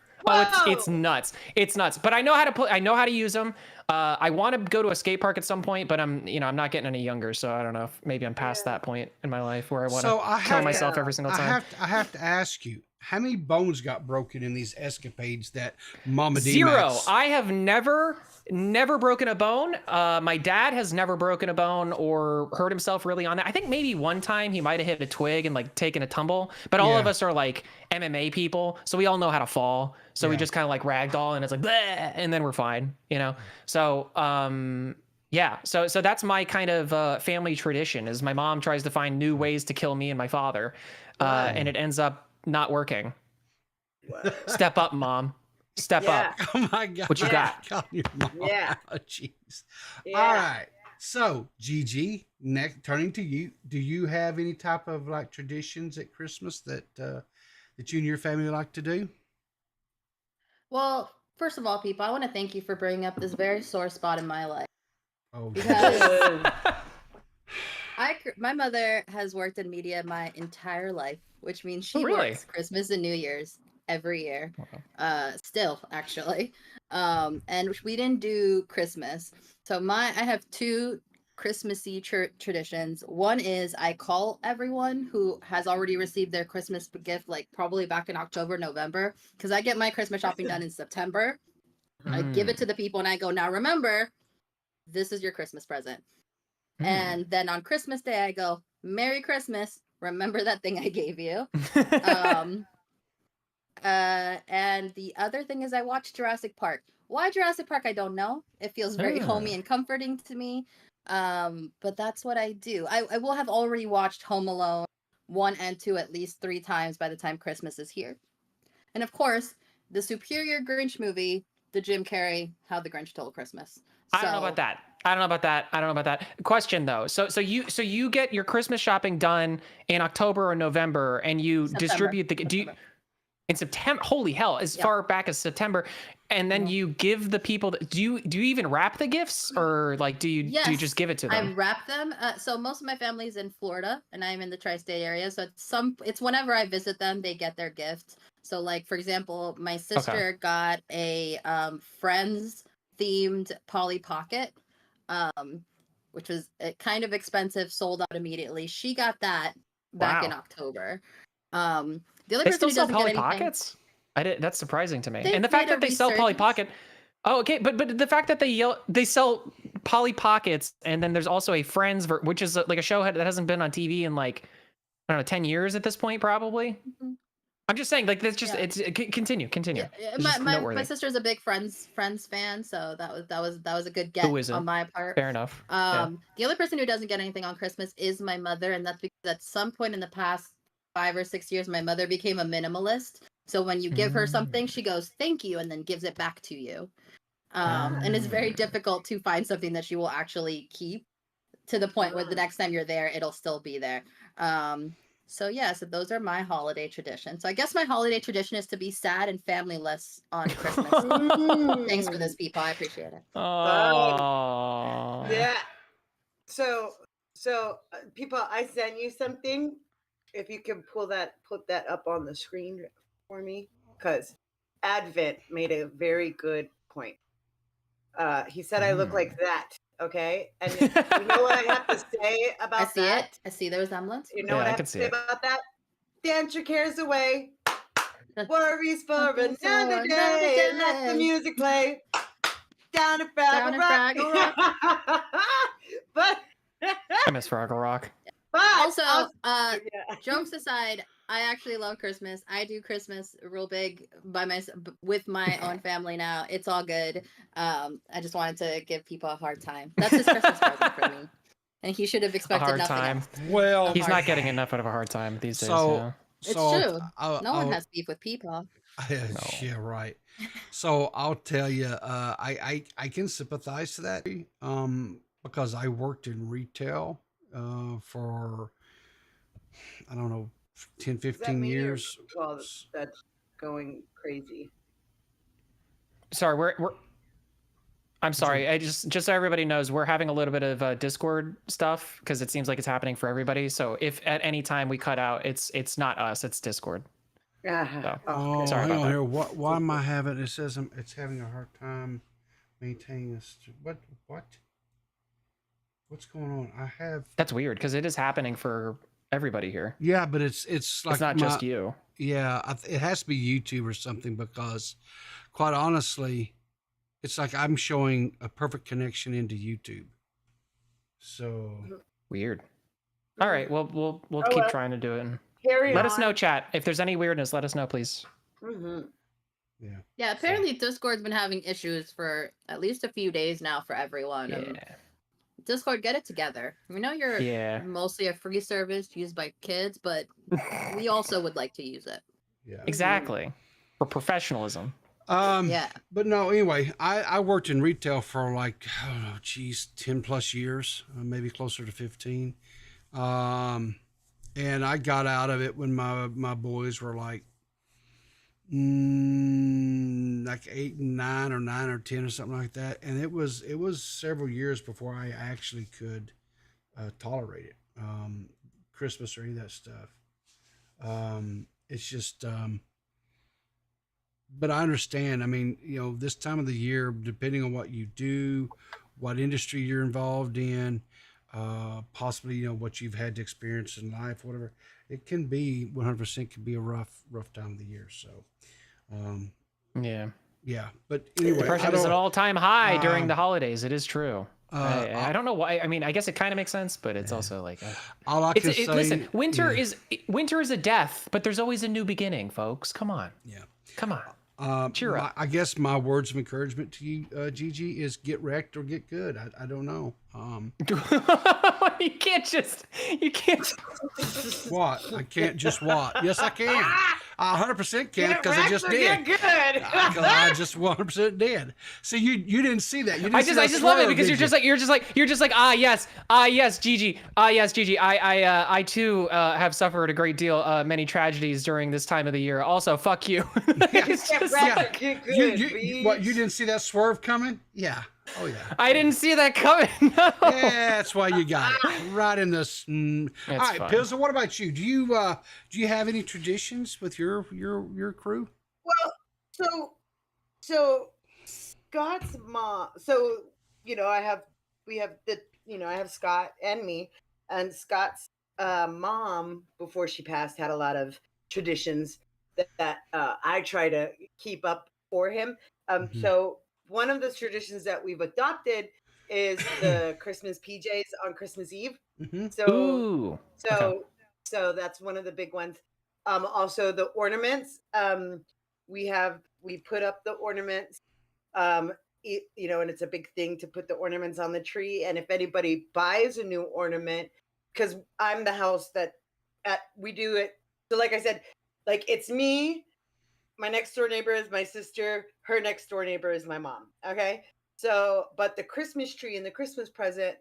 It's nuts. It's nuts. But I know how to play. I know how to use them. I want to go to a skate park at some point, but I'm not getting any younger, so I don't know if maybe I'm past that point in my life where I want to kill myself every single time. I have to ask you, how many bones got broken in these escapades that Mama D-Max? 0. I have never broken a bone. My dad has never broken a bone or hurt himself really on that. I think maybe one time he might have hit a twig and like taken a tumble, but all of us are like MMA people, so we all know how to fall. So we just kind of like ragdoll, and it's like, bleh, and then we're fine, So so that's my kind of family tradition. Is my mom tries to find new ways to kill me and my father, and it ends up not working. Step up, Mom. Step up. Oh my God. What you got? Call your mom. Yeah. Oh, jeez. All right. So, Gigi, next, turning to you, do you have any type of like traditions at Christmas that you and your family like to do? Well, first of all, people, I want to thank you for bringing up this very sore spot in my life. Oh, Because my mother has worked in media my entire life, which means she works Christmas and New Year's every year. Still, actually. And we didn't do Christmas. So I have 2 Christmassy traditions. One is I call everyone who has already received their Christmas gift, like probably back in October, November, because I get my Christmas shopping done in September. I give it to the people and I go, now remember, this is your Christmas present. And then on Christmas Day, I go, Merry Christmas. Remember that thing I gave you. And the other thing is I watch Jurassic Park. Why Jurassic Park? I don't know. It feels very homey and comforting to me. But that's what I do. I will have already watched Home Alone 1 and 2 at least 3 times by the time Christmas is here. And of course, the superior Grinch movie, the Jim Carrey, How the Grinch Stole Christmas. I don't know about that. Question though. So you get your Christmas shopping done in October or November, and you distribute the in September. Holy hell! As far back as September, and then you give the people. Do you even wrap the gifts, or like do you just give it to them? I wrap them. So most of my family is in Florida, and I'm in the tri-state area. So it's whenever I visit them, they get their gift. So like for example, my sister got a Friends themed Polly Pocket, which was kind of expensive, sold out immediately. She got that back in October. The other they person still who sell doesn't Polly get anything, Pockets? That's surprising to me. They've And the fact made that a they sell Polly resurgence. Pocket. Oh, okay, but the fact that they sell Polly Pockets, and then there's also a Friends, which is like a show that hasn't been on TV in like I don't know 10 years at this point, probably. Mhm. I'm just saying, like that's just it's continue. Yeah, It's just noteworthy. my sister's a big Friends fan, so that was a good get on my part. Fair enough. The other person who doesn't get anything on Christmas is my mother, and that's because at some point in the past 5 or 6 years, my mother became a minimalist. So when you give her something, she goes, "Thank you," and then gives it back to you. And it's very difficult to find something that she will actually keep, to the point where the next time you're there, it'll still be there. So those are my holiday traditions. So I guess my holiday tradition is to be sad and familyless on Christmas. Thanks for this, people. I appreciate it. Oh. Yeah. So people, I sent you something. If you can put that up on the screen for me, because Advent made a very good point. He said I look like that. Okay, and you know what I have to say about that? I see the resemblance. You know what I have to say about that? Dance your cares away. Worries for another day. Let the music play. Down to Fraggle Rock. But I miss Fraggle Rock. But also, jokes aside, I actually love Christmas. I do Christmas real big with my own family now. It's all good. I just wanted to give people a hard time. That's his Christmas present for me. And he should have expected nothing else. Well, he's not getting enough of a hard time these days. It's true. No one has beef with people. Yeah, right. So I'll tell you, I can sympathize to that, because I worked in retail for, I don't know, 10, 15 years. Well, that's going crazy. Sorry, we're I'm sorry. I just so everybody knows, we're having a little bit of Discord stuff because it seems like it's happening for everybody. So if at any time we cut out, it's not us, it's Discord. So, sorry about that. Here. Why am I having? It says it's having a hard time maintaining this. What's going on? That's weird because it is happening for everybody here. Yeah, but it's like it's not just you. Yeah, it has to be YouTube or something, because quite honestly, it's like I'm showing a perfect connection into YouTube. So weird. All right, well we'll keep trying to do it. Let us know, chat, if there's any weirdness. Let us know, please. Yeah. Apparently, Discord's been having issues for at least a few days now for everyone. Yeah. Discord, get it together. We know you're mostly a free service used by kids, but we also would like to use it. Yeah. Exactly. For professionalism. But no, anyway, I worked in retail for like, I don't know, 10 plus years, maybe closer to 15. And I got out of it when my boys were like 8 and 9 or 9 or 10 or something like that. And it was several years before I actually could tolerate it. Christmas or any of that stuff. It's just, but I understand. I mean, this time of the year, depending on what you do, what industry you're involved in, possibly, what you've had to experience in life, whatever. It can be 100% can be a rough time of the year. So, Yeah. yeah. But anyway, Depression is at an all-time high during the um, holidays. It is true. I don't know why. I mean, I guess it kind of makes sense, but it's also like all I can say. listen, winter yeah. is a death, but there's always a new beginning, folks. Come on. Yeah. Come on. Cheer up. I guess my words of encouragement to you, Gigi, is get wrecked or get good. I don't know. You can't. What? I can't just what? Yes, I can. I 100% can because I just did. Good. I just 100% did. See, you didn't see that. You didn't I see just that love it swerve, because did you're just like yes Gigi I too have suffered a great deal many tragedies during this time of the year. Also, fuck you. It's just- You didn't see that swerve coming? Yeah. Oh yeah. I didn't see that coming. No. Yeah, that's why you got it right in this. All right, fine. Pizzle. What about you? Do you have any traditions with your crew? Well, so Scott's mom. So I have Scott and me, and Scott's mom before she passed had a lot of traditions that I try to keep up for him. So one of the traditions that we've adopted is the Christmas PJs on Christmas Eve. So Ooh. Okay. so that's one of the big ones. Also the ornaments. We put up the ornaments. And it's a big thing to put the ornaments on the tree. And if anybody buys a new ornament, because I'm the house that we do it. So like I said, like it's me. My next door neighbor is my sister. Her next door neighbor is my mom. Okay. So, but the Christmas tree and the Christmas present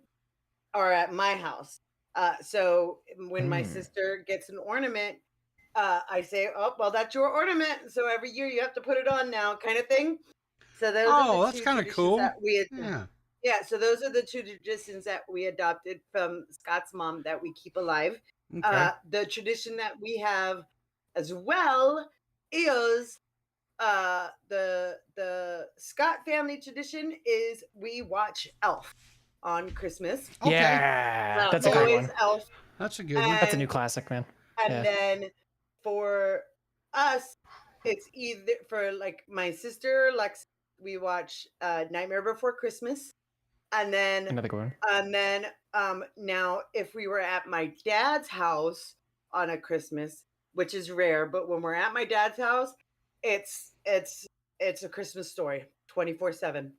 are at my house. So when my sister gets an ornament, I say, oh, well, that's your ornament. So every year you have to put it on now, kind of thing. So those are the that's two kind of traditions cool. that we Yeah. yeah, so those are the two traditions that we adopted from Scott's mom that we keep alive. Okay. The tradition that we have as well is the Scott family tradition is we watch Elf on Christmas. Okay. Yeah, that's a great Always one. Elf. That's a good one. That's a new classic, man. And Yeah. then for us, it's either for like my sister Lex, we watch Nightmare Before Christmas. And then Another good one. now if we were at my dad's house on a Christmas, which is rare, but when we're at my dad's house, it's a Christmas story 24/7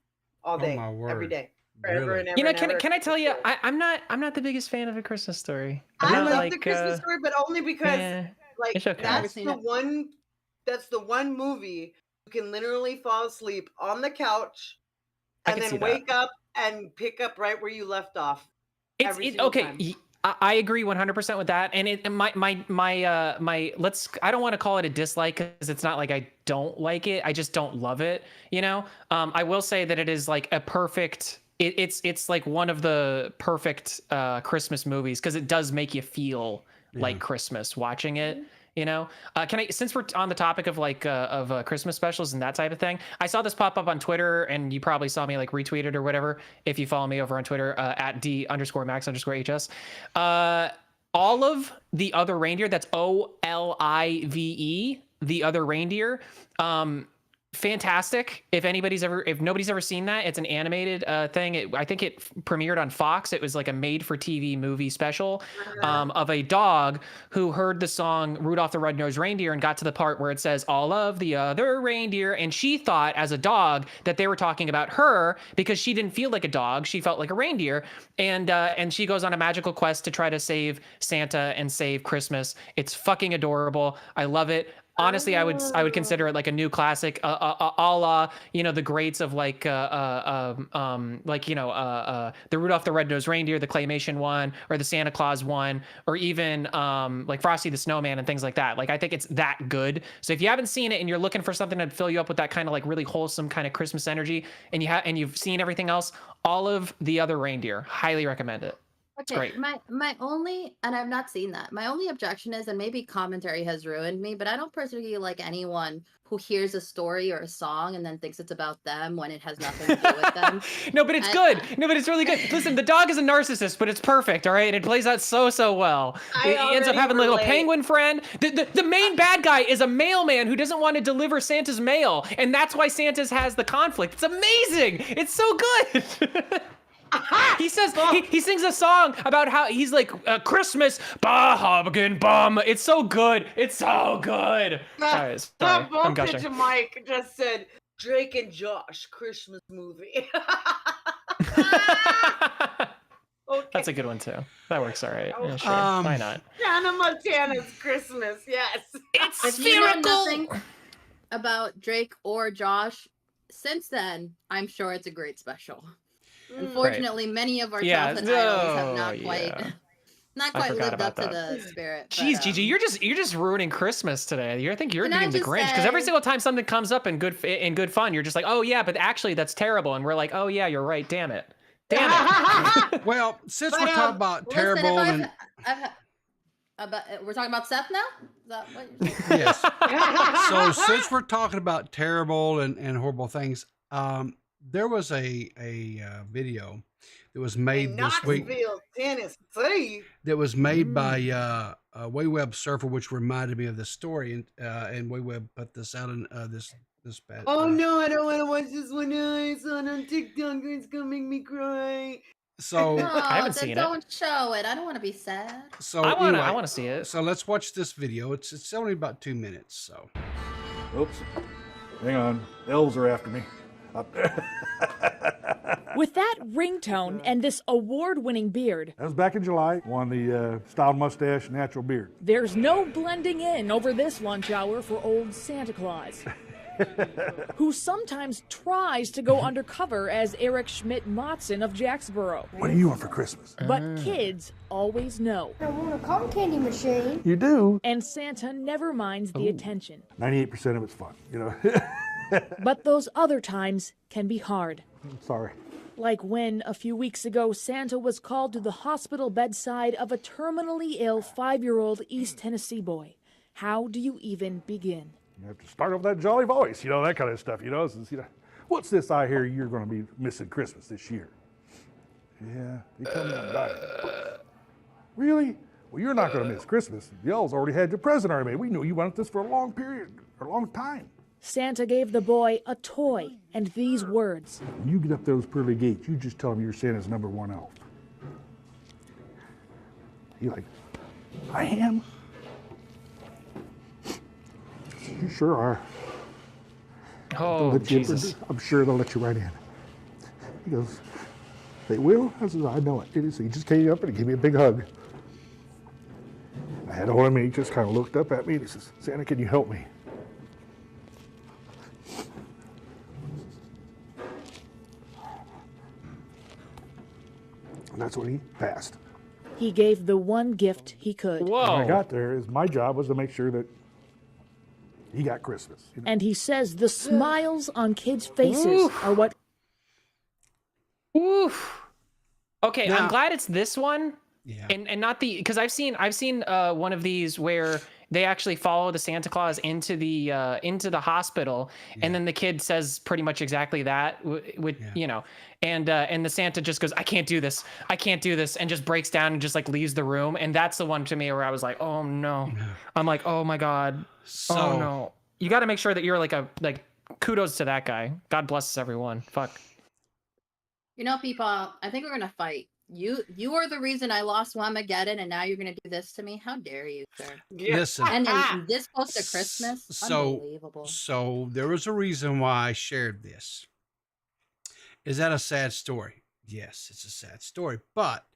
all day, my every word. day. Forever Really? and ever. and ever. Can I tell you? Christmas story. I'm not the biggest fan of A Christmas Story. I I'm love not the Christmas story, but only because like it's okay. that's Seen the it. one movie you can literally fall asleep on the couch I and can see then that. wake up and pick up right where you left off. every single Okay. time. I agree 100% with that. And my let's, I don't want to call it a dislike because it's not like I don't like it. I just don't love it. I will say that it is like a perfect, it's like one of the perfect Christmas movies because it does make you feel like Christmas watching it. Can I, since we're on the topic of like of Christmas specials and that type of thing, I saw this pop up on Twitter, and you probably saw me like retweet it or whatever if you follow me over on Twitter at d_max_hs. All of the other reindeer, that's OLIVE, the other reindeer. Fantastic. If nobody's ever seen that, it's an animated thing. I think it premiered on Fox. It was like a made-for-TV movie special of a dog who heard the song Rudolph the Red-Nosed Reindeer and got to the part where it says all of the other reindeer, and she thought as a dog that they were talking about her because she didn't feel like a dog. She felt like a reindeer, and she goes on a magical quest to try to save Santa and save Christmas. It's fucking adorable. I love it. Honestly, I would consider it like a new classic, a la the greats of like the Rudolph the Red-Nosed Reindeer, the claymation one, or the Santa Claus one, or even like Frosty the Snowman and things like that. Like I think it's that good. So if you haven't seen it and you're looking for something to fill you up with that kind of like really wholesome kind of Christmas energy, and you've seen everything else, all of the other reindeer, highly recommend it. Okay, great. my only, and I've not seen that. My only objection is, and maybe commentary has ruined me, but I don't particularly like anyone who hears a story or a song and then thinks it's about them when it has nothing to do with them. No, but it's good. No, but it's really good. Listen, the dog is a narcissist, but it's perfect. All right, it plays out so well. I He ends up already having a little relate. penguin friend. The main bad guy is a mailman who doesn't want to deliver Santa's mail, and that's why Santa's has the conflict. It's amazing. It's so good. He says he sings a song about how he's like Christmas Bahobgan bum. It's so good. It's so good. Sorry, That I'm bump into gushing. Mike just said Drake and Josh Christmas movie. Okay. That's a good one too. That works all right. Yeah, sure. Um, Why not? Hannah Montana's Christmas, yes. It's If you know nothing about Drake or Josh, since then, I'm sure it's a great special. Unfortunately, many of our childhood idols have not quite, not I quite forgot lived about up to that. the spirit. Jeez, but, Gigi, you're just ruining Christmas today. I think you're Can I being the just Grinch because every say- single time something comes up in good fun, you're just like, oh yeah, but actually that's terrible, and we're like, oh yeah, you're right. Damn it. Well, since But, we're talking about Listen, terrible and we're talking about Seth now. Is that what you're saying? yes, so since we're talking about terrible and horrible things, there was a video that was made In this week Knoxville, Tennessee. that was made by Wayweb Surfer, which reminded me of the story, and Wayweb put this out in this bad. Oh no, I don't want to watch this one. I saw it on TikTok. It's gonna make me cry. So No, haven't then seen it. don't show it. I don't want to be sad. so I anyway, wanna see it. So let's watch this video. It's only about 2 minutes. So Oops. Hang on. Elves are after me. With that ringtone and this award-winning beard, That was back in July. Won the styled mustache, natural beard. there's no blending in over this lunch hour for old Santa Claus, who sometimes tries to go undercover as Eric Schmidt-Matson of Jacksboro. What do you want for Christmas? But kids always know, I want a cotton candy machine. You do. and Santa never minds the attention. 98% of it's fun, you know. But those other times can be hard. Sorry. Like when, a few weeks ago, Santa was called to the hospital bedside of a terminally ill 5-year-old East Tennessee boy. How do you even begin? You have to start off with that jolly voice, you know, that kind of stuff, you know. What's this I hear you're going to be missing Christmas this year? Yeah, they tell me I'm dying. Really? Well, you're not going to miss Christmas. The elves already had your present already made. We knew you wanted this for a long period, or a long time. Santa gave the boy a toy and these words. When you get up those pearly gates, you just tell him you're Santa's #1 elf. He like, I am? You sure are. Oh Let you- Jesus. I'm sure they'll let you right in. He goes, they will? I says, I know it. So he just came up and he gave me a big hug. I had hold of him and he just kind of looked up at me and he says, Santa, can you help me? And that's when he passed. He gave the one gift he could. When I Whoa. got there, my job was to make sure that he got Christmas. You know? And he says the smiles on kids' faces are what Oof. Okay, Now- I'm glad it's this one. yeah, And not the, because I've seen one of these where they actually follow the Santa Claus into the hospital, and then the kid says pretty much exactly that with you know, and the Santa just goes, I can't do this, and just breaks down and just like leaves the room, and that's the one to me where I was like, oh no, I'm like, oh my god, So oh no, you got to make sure that you're like kudos to that guy. God blesses everyone. Fuck. You know, people, I think we're gonna fight. You are the reason I lost Wamageddon, and now you're gonna do this to me. How dare you, sir? listen. And this close to Christmas, So unbelievable. so there was a reason why I shared this. Is that a sad story? Yes, it's a sad story, but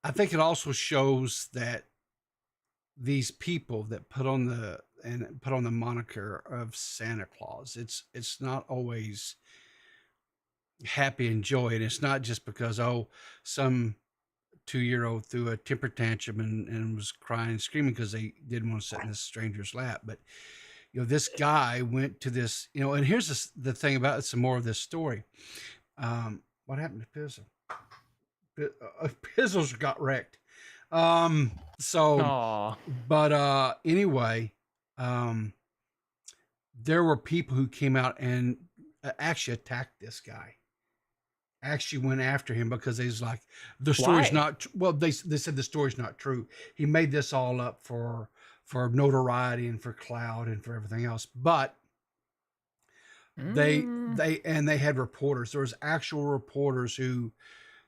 I think it also shows that these people that put on the moniker of Santa Claus, it's not always happy and joy, and it's not just because some 2-year-old threw a temper tantrum and was crying and screaming because they didn't want to sit in this stranger's lap. But this guy went to this, and here's the thing about it, some more of this story. What happened to Pizzo? Pizzles got wrecked. Aw. But anyway, there were people who came out and actually attacked this guy. Actually went after him because they was like, the story's Why? not, well, they said the story's not true. He made this all up for notoriety and for clout and for everything else. But they had reporters. There was actual reporters who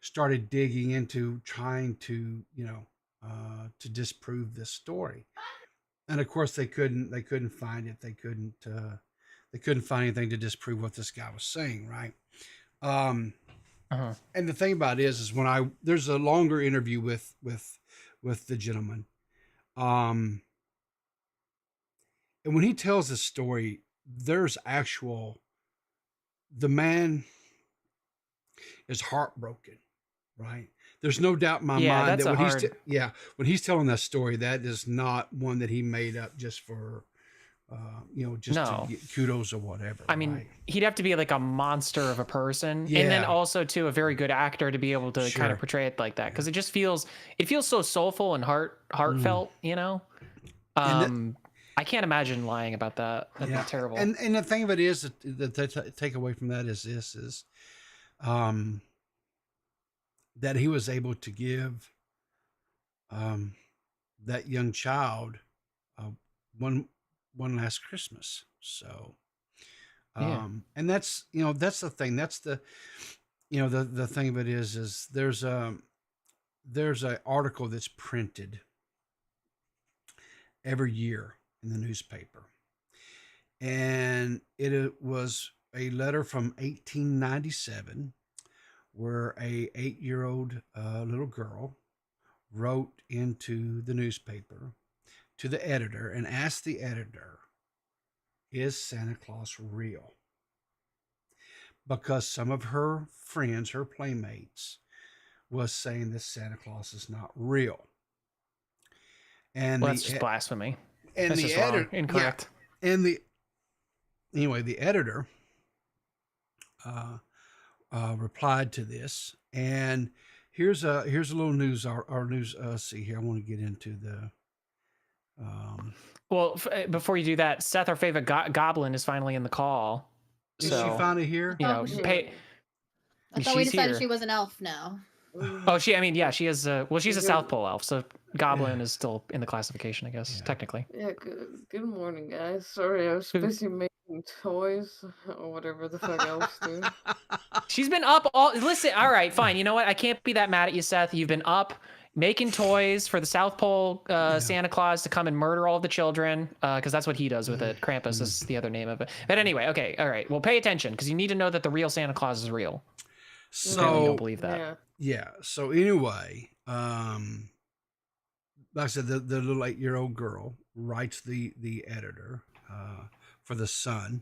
started digging into trying to, to disprove this story. And of course they couldn't find it. They couldn't find anything to disprove what this guy was saying. Right. And the thing about it is when there's a longer interview with the gentleman. And when he tells this story, there's the man is heartbroken, right? There's no doubt in my mind that when he's telling that story, that is not one that he made up just for, to get kudos or whatever. I mean, right? He'd have to be like a monster of a person, and then also too a very good actor to be able to kind of portray it like that, because it feels so soulful and heartfelt, I can't imagine lying about that. That'd be terrible. And the thing of it is that the take away from that is that he was able to give that young child one last Christmas. So, and that's the thing. That's the thing of it is there's a article that's printed every year in the newspaper, and it was a letter from 1897 where a 8-year-old little girl wrote into the newspaper to the editor and asked the editor, is Santa Claus real? Because some of her friends, her playmates, was saying that Santa Claus is not real. And that's just blasphemy. And that's the just wrong. editor, Incorrect. Yeah, and the editor replied to this, and here's a little news. Our news. See here, I want to get into the. Well, before you do that, Seth, our favorite goblin, is finally in the call. Is she finally here? I thought we decided here. she was an elf now. Oh, she is. She's a South Pole elf, so goblin is still in the classification, I guess, technically. Yeah, good morning, guys. Sorry, I was busy making toys or whatever the fuck elves do. She's been up listen, all right, fine. You know what? I can't be that mad at you, Seth. You've been up making toys for the South Pole Santa Claus to come and murder all of the children, because that's what he does with it. Krampus is the other name of it. But anyway, okay, all right. Well, pay attention, because you need to know that the real Santa Claus is real. So you don't believe that. Yeah. So anyway, like I said, the little 8-year-old girl writes the editor for the Sun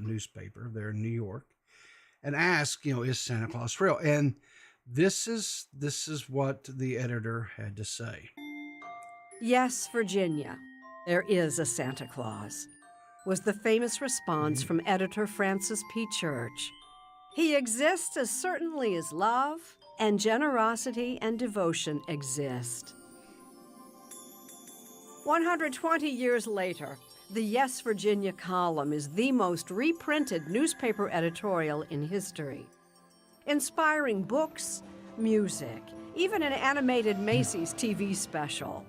newspaper there in New York, and asks, is Santa Claus real? And this is what the editor had to say. Yes, Virginia, there is a Santa Claus, was the famous response from editor Francis P. Church. He exists as certainly as love and generosity and devotion exist. 120 years later, the Yes, Virginia column is the most reprinted newspaper editorial in history, inspiring books, music, even an animated Macy's TV special.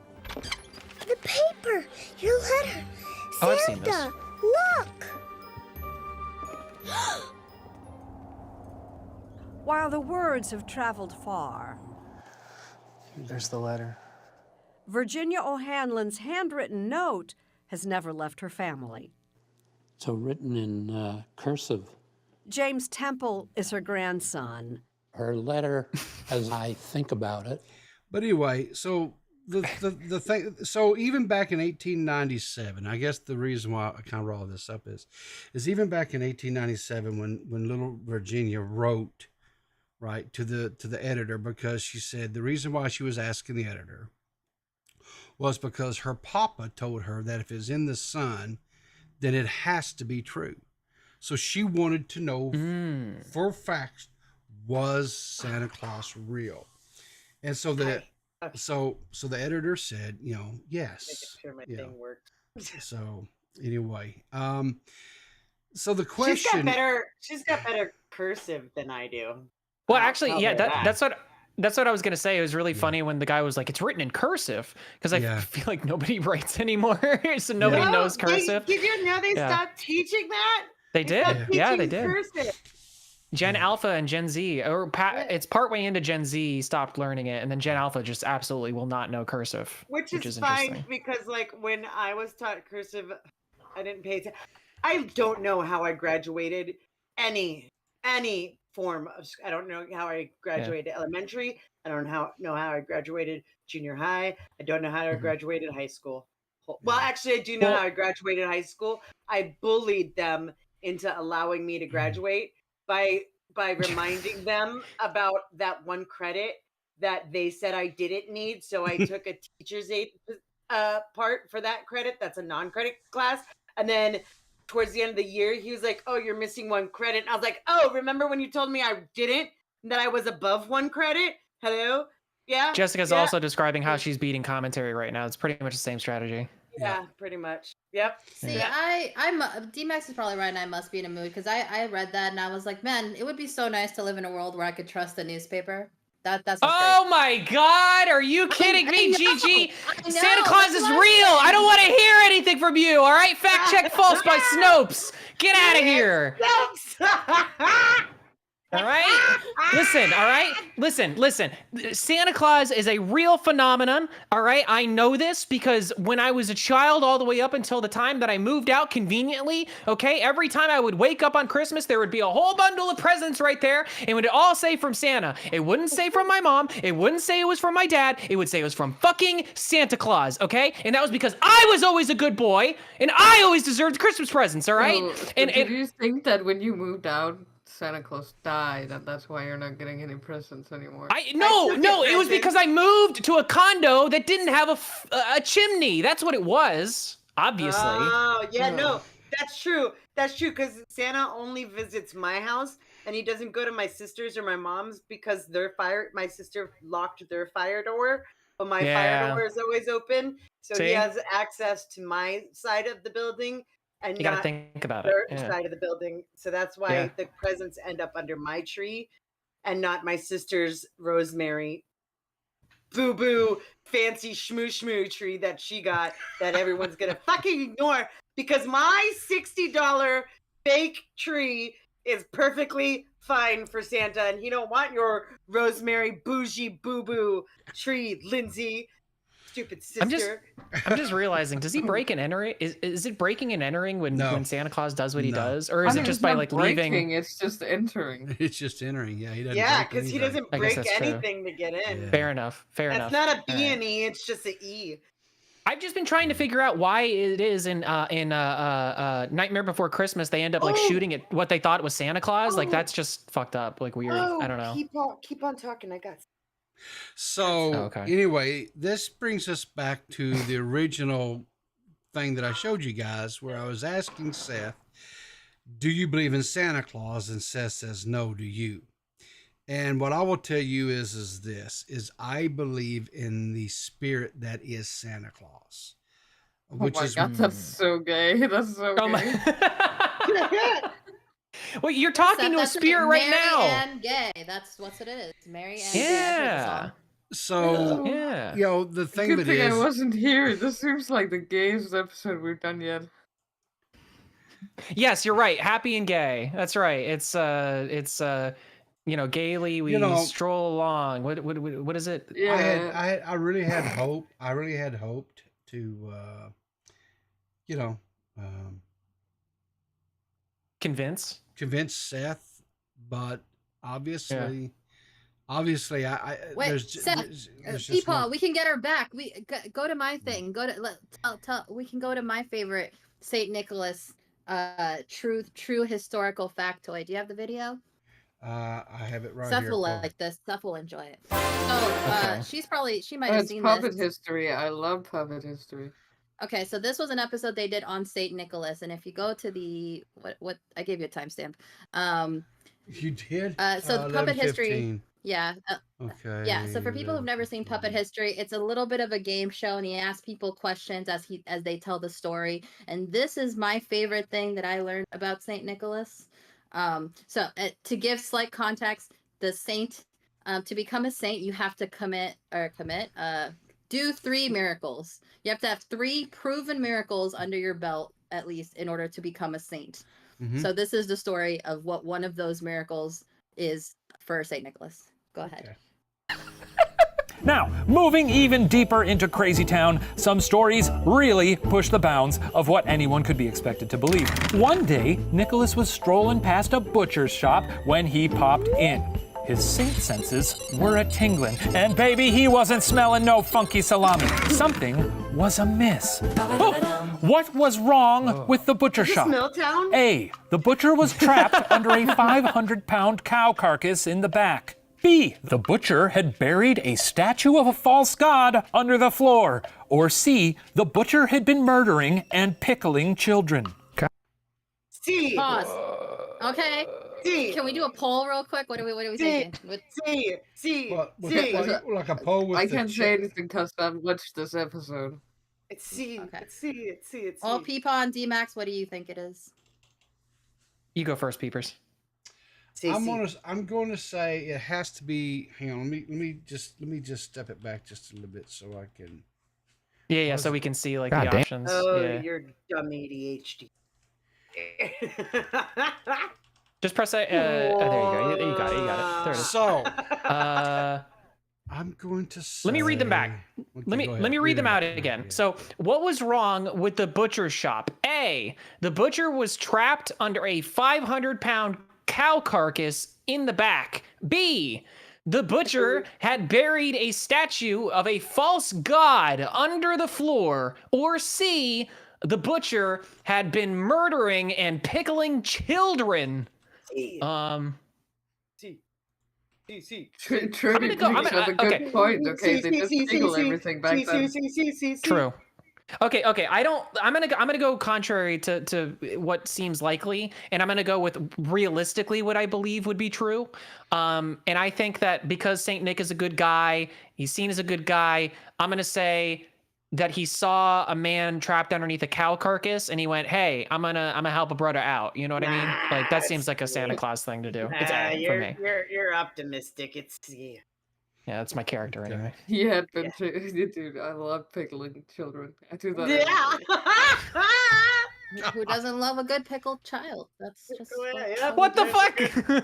The paper! Your letter! Oh, I've seen this. Santa! Look! While the words have traveled far, There's the letter. Virginia O'Hanlon's handwritten note has never left her family. So written in cursive. James Temple is her grandson. Her letter, as I think about it. But anyway, so the thing, so even back in 1897, I guess the reason why I kind of brought all this up is even back in 1897 when little Virginia wrote, right, to the editor, because she said the reason why she was asking the editor was because her papa told her that if it's in the Sun, then it has to be true. So she wanted to know for a fact, was Santa Claus real? And so so the editor said, yes. Making sure my you know. thing worked. So anyway, so the question. She's got better cursive than I do. Well, actually, I'll yeah, say that. that's what I was gonna say. It was really funny when the guy was like, "It's written in cursive," because I feel like nobody writes anymore, so nobody knows cursive. Did you know they stopped teaching that? They did. stopped Yeah, they teaching did. cursive. Gen Alpha and Gen Z, it's partway into Gen Z stopped learning it, and then Gen Alpha just absolutely will not know cursive, Which is interesting. fine because, like, when I was taught cursive, I didn't pay attention. I don't know how I graduated any form of. I don't know how I graduated elementary. I don't know how I graduated junior high. I don't know how I graduated high school. Well, actually, I do know how I graduated high school. I bullied them into allowing me to graduate by reminding them about that one credit that they said I didn't need. So I took a teacher's aid part for that credit. That's a non-credit class. And then towards the end of the year, he was like, "Oh, you're missing one credit." And I was like, "Oh, remember when you told me I didn't, and that I was above one credit? Hello? Yeah." Jessica's also describing how she's beating commentary right now. It's pretty much the same strategy. Yeah, pretty much. Yep. See, I'm D.Max is probably right, and I must be in a mood because I read that and I was like, man, it would be so nice to live in a world where I could trust the newspaper. That's oh my God! Are you kidding me, Gigi? Santa Claus is real. I don't want to hear anything from you. All right, fact check false by Snopes. Get out of here. All right? Listen, all right? Listen. Santa Claus is a real phenomenon, all right? I know this because when I was a child all the way up until the time that I moved out conveniently, okay? Every time I would wake up on Christmas, there would be a whole bundle of presents right there, and it would all say from Santa. It wouldn't say from my mom. It wouldn't say it was from my dad. It would say it was from fucking Santa Claus, okay? And that was because I was always a good boy, and I always deserved Christmas presents, all right? So, did you think that when you moved out, Santa Claus died, and that's why you're not getting any presents anymore? No, it was because I moved to a condo that didn't have a chimney. That's what it was, obviously. Oh, yeah, no, that's true. That's true, because Santa only visits my house, and he doesn't go to my sister's or my mom's because my sister locked their fire door, but my fire door is always open, so he has access to my side of the building. And you gotta think about their side of the building. So that's why the presents end up under my tree and not my sister's rosemary boo-boo fancy shmoo tree that she got that everyone's gonna fucking ignore because my $60 fake tree is perfectly fine for Santa, and he don't want your rosemary bougie boo-boo tree, Lindsay. Stupid sister. I'm just realizing, does he break and enter it? Is it breaking and entering when Santa Claus does what he does? Or is it just by like leaving? It's just entering. It's just entering. Yeah, he doesn't. Yeah, because he doesn't break anything to get in. Yeah. Fair enough. That's not a B and E, it's just an E. I've just been trying to figure out why it is in Nightmare Before Christmas they end up like shooting at what they thought was Santa Claus. Like that's just fucked up, like weird. I don't know. Keep on talking. I got. So anyway, this brings us back to the original thing that I showed you guys, where I was asking Seth, "Do you believe in Santa Claus?" And Seth says, "No, do you?" And what I will tell you is I believe in the spirit that is Santa Claus, which is God, that's so gay. That's so gay. Well, you're talking to a spirit right now. Mary and gay. That's what it is. Mary and gay. Yeah. So the thing Good that thing is, I wasn't here. This seems like the gayest episode we've done yet. Yes, you're right. Happy and gay. That's right. It's gaily we stroll along. What is it? Yeah. I really had hope. I really had hoped to convince Seth, but obviously I wait, Seth, Peepaw, we can get her back. We go to my thing. Go to we can go to my favorite Saint Nicholas true historical factoid. Do you have the video? I have it right Seth here. Will like this. Seth will enjoy it. So she might have seen puppet this. history. I love puppet history. Okay, so this was an episode they did on Saint Nicholas, and if you go to the what I gave you a timestamp. You did. So the puppet history. Yeah. Okay. Yeah. So for people who've never seen Puppet History, it's a little bit of a game show, and he asks people questions as they tell the story. And this is my favorite thing that I learned about Saint Nicholas. To give slight context, the saint, to become a saint, you have to do 3 miracles. You have to have 3 proven miracles under your belt, at least, in order to become a saint. Mhm. So this is the story of what one of those miracles is for Saint Nicholas. Go ahead. Now, moving even deeper into Crazy Town, some stories really push the bounds of what anyone could be expected to believe. One day, Nicholas was strolling past a butcher's shop when he popped in. His saint senses were a-tingling, and baby, he wasn't smelling no funky salami. Something was amiss. Oh, what was wrong with the butcher Is this shop? Milltown? A, the butcher was trapped under a 500-pound cow carcass in the back. B, the butcher had buried a statue of a false god under the floor. Or C, the butcher had been murdering and pickling children. C. Pause. Okay. C. Can we do a poll real quick? What are we thinking? C. Like a poll with I the can't say anything because I've watched this episode. It's C. Okay. It's C. It's C. It's C. All Peepaw and D.Max, what do you think it is? You go first, Peepers. I'm going to say it has to be. Hang on, let me just step it back just a little bit so I can. Yeah, so we can see like God the damn. options. Oh, yeah. you're dumb ADHD. Just press it. There you go. You got it. There it is. So, Uh, I'm going to say. let me read them back. Let me read them out again. So, what was wrong with the butcher shop? A, the butcher was trapped under a 500-pound cow carcass in the back. B, the butcher had buried a statue of a false god under the floor. Or C, the butcher had been murdering and pickling children. C. C. Trudy brings up a good point. Okay, they just pickle everything back then. True. Okay. I'm gonna go contrary to what seems likely, and I'm gonna go with realistically what I believe would be true. And I think that because Saint Nick is a good guy, he's seen as a good guy. I'm gonna say that he saw a man trapped underneath a cow carcass, and he went, "Hey, I'm gonna help a brother out." You know what I mean? Like that seems like a Santa Claus thing to do. It's A for me. You're optimistic. It's C. Yeah, that's my character anyway. Yeah, dude, I love pickling children. I do that. Yeah. Who doesn't love a good pickled child? That's just What the fuck?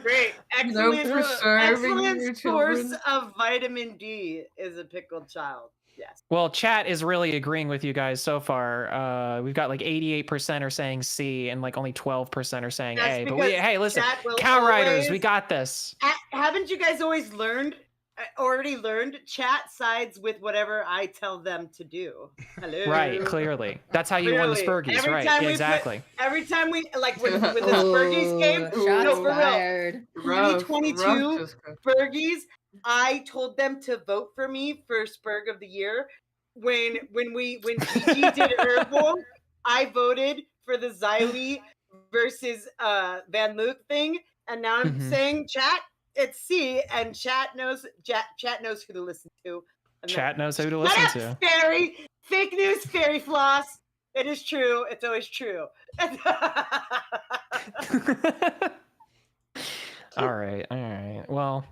Great. No preserving your Excellent source children. of vitamin D is a pickled child. Yes. Well, chat is really agreeing with you guys so far. We've got like 88% are saying C and like only 12% are saying That's A. But because hey, listen, chat will cow riders, always- we got this. Haven't you guys already learned chat sides with whatever I tell them to do? Hello. Right, clearly. That's how you won the Clearly. Spurgies, Every right? time Yeah, we exactly. Every time we like with the Spurgies game, no, for real. 2022 Spurgies, I told them to vote for me for Spurg of the Year. When Gigi did Herbal, I voted for the Xylee versus Van Luke thing, and now I'm saying chat. It's C, and chat knows who to listen to. Chat knows who to listen to. Fairy fake news, fairy floss. It is true. It's always true. All right. Well,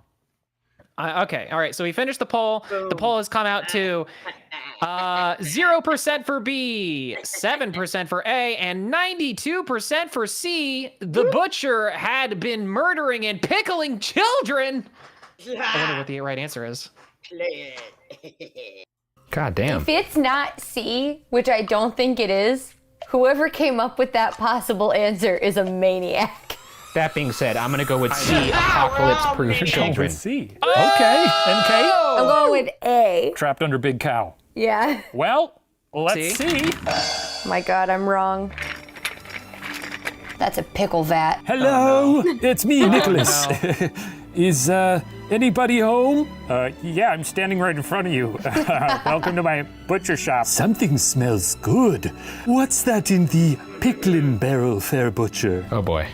okay. All right. So we finished the poll. The poll has come out to 0% for B, 7% for A, and 92% for C. The butcher had been murdering and pickling children. I wonder what the right answer is. God damn. If it's not C, which I don't think it is, whoever came up with that possible answer is a maniac. That being said, I'm gonna go with C, apocalypse-proof children. With C. Okay. And Kate? I'm going with A. Trapped under big cow. Yeah. Well, let's see. My God, I'm wrong. That's a pickle vat. Hello, it's me, Nicholas. no. Is Anybody home? Yeah, I'm standing right in front of you. Welcome to my butcher shop. Something smells good. What's that in the pickling barrel, fair butcher? Oh boy.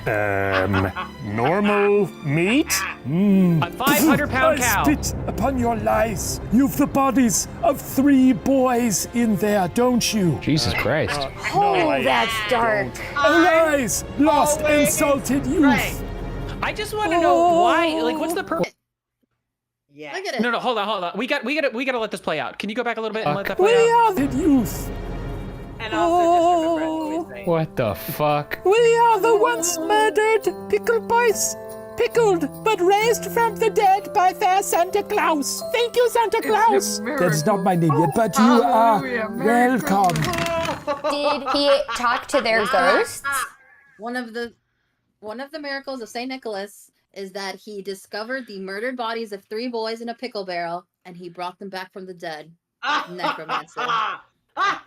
Normal meat? A 500-pound cow. I spit upon your lies. You've the bodies of 3 boys in there, don't you? Jesus Christ. Oh, that's dark. Lies, lost, insulted youth. Right. I just want to know why. Like, what's the purpose? Yeah. Look at it. No, hold on. We got to let this play out. Can you go back a little bit and let that play We out? are the youth. And also just remember what we What the fuck? We are the once murdered pickle boys. Pickled, but raised from the dead by fair Santa Claus. Thank you, Santa Claus. That's not my name yet, but you are welcome. Did he talk to their ghosts? One of the miracles of Saint Nicholas is that he discovered the murdered bodies of 3 boys in a pickle barrel, and he brought them back from the dead. Necromancer. I've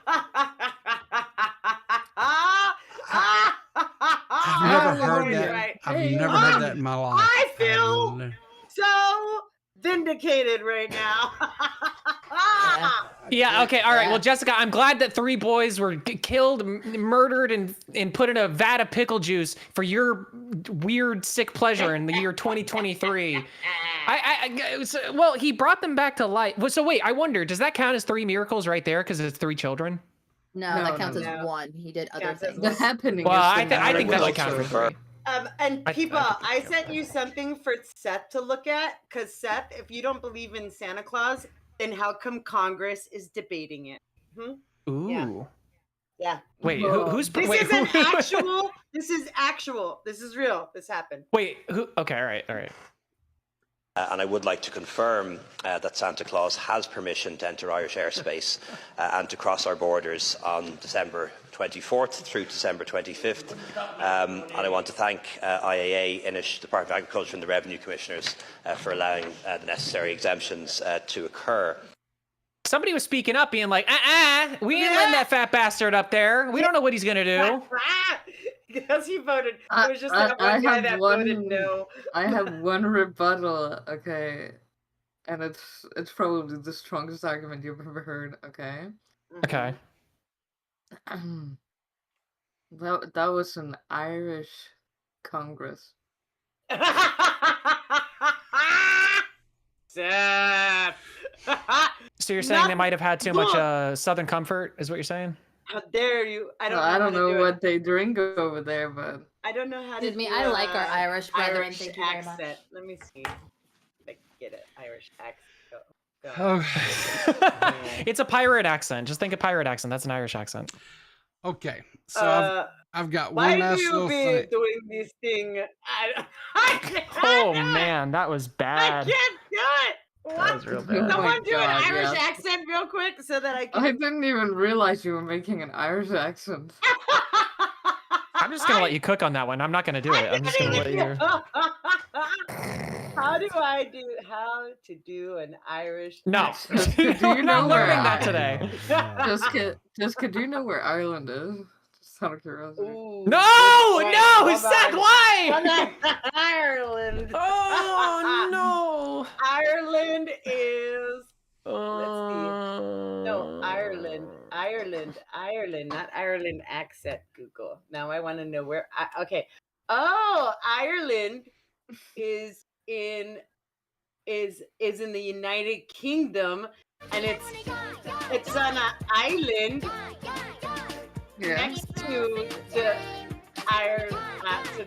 never heard that. Right. I've never heard that in my life. I feel so vindicated right now. Yeah, okay, all right. Well, Jessica, I'm glad that 3 boys were killed, murdered, and put in a vat of pickle juice for your weird, sick pleasure in the year 2023. Well, he brought them back to life. So wait, I wonder, does that count as 3 miracles right there because it's 3 children? No, that counts as 1. He did other things. The happening. Well, I think that would count for 3. And people, I sent you something for Seth to look at, because Seth, if you don't believe in Santa Claus, then how come Congress is debating it? Ooh. Yeah. Wait, who's... This wait, is an actual... This is actual. This is real. This happened. Wait, who... Okay, all right. And I would like to confirm that Santa Claus has permission to enter Irish airspace and to cross our borders on December 24th through December 25th. And I want to thank IAA, Inish, Department of Agriculture and the Revenue Commissioners for allowing the necessary exemptions to occur. Somebody was speaking up, being like, we ain't letting that fat bastard up there. We don't know what he's going to do. Because he voted. It was just that one guy that voted no. I have one rebuttal, okay, and it's probably the strongest argument you've ever heard, okay? Okay. That was an Irish Congress. Seth. So you're saying they might have had too much Southern comfort, is what you're saying? How dare you? I don't know what they drink over there, but I don't know how to Excuse me, do I like our Irish brethren. Irish Thank you very much. accent. Let me see. If I can get it. Irish accent. Go. Oh. It's a pirate accent. Just think of pirate accent. That's an Irish accent. Okay, so I've got one last little Why do thing. you be doing this thing? Oh man, that was I bad. can't do it. What? That was real bad. Someone do an God, Irish yes. accent real quick so that I can. I didn't even realize you were making an Irish accent. I'm just gonna let you cook on that one. I'm not gonna do it. I'm just gonna let you. How to do an Irish No, accent? you're not learning that today. Jessica, do you know where Ireland is? Just out of curiosity. No, Seth, why? Ireland. Oh no. Ireland is. Let's see. No, Ireland, not Ireland accent. Google. Now I want to know where. Okay. Oh, Ireland is in the United Kingdom, and it's on an island next to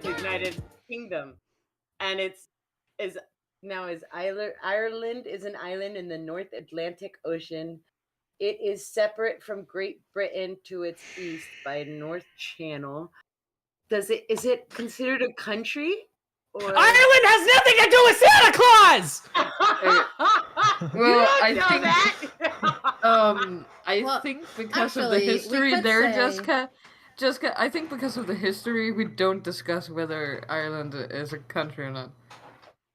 the United Kingdom, and Ireland is an island in the North Atlantic Ocean. It is separate from Great Britain to its east by North Channel. Is it considered a country? Or... Ireland has nothing to do with Santa Claus. Well, I think because of the history there, Jessica, I think because of the history, we don't discuss whether Ireland is a country or not.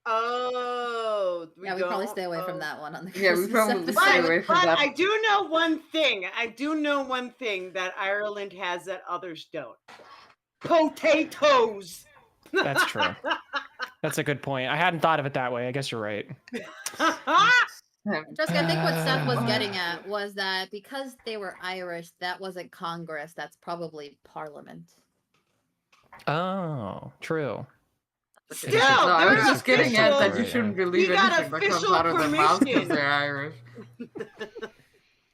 Oh, we probably stay away from that one on the Yeah, we probably stay away from that. I do know one thing. That Ireland has that others don't. Potatoes. That's true. That's a good point. I hadn't thought of it that way. I guess you're right. Jessica, I think what Seth was getting at was that because they were Irish, that wasn't Congress. That's probably Parliament. Oh, true. No, I was just getting at that you shouldn't believe anything that comes out of their mouths because they're Irish.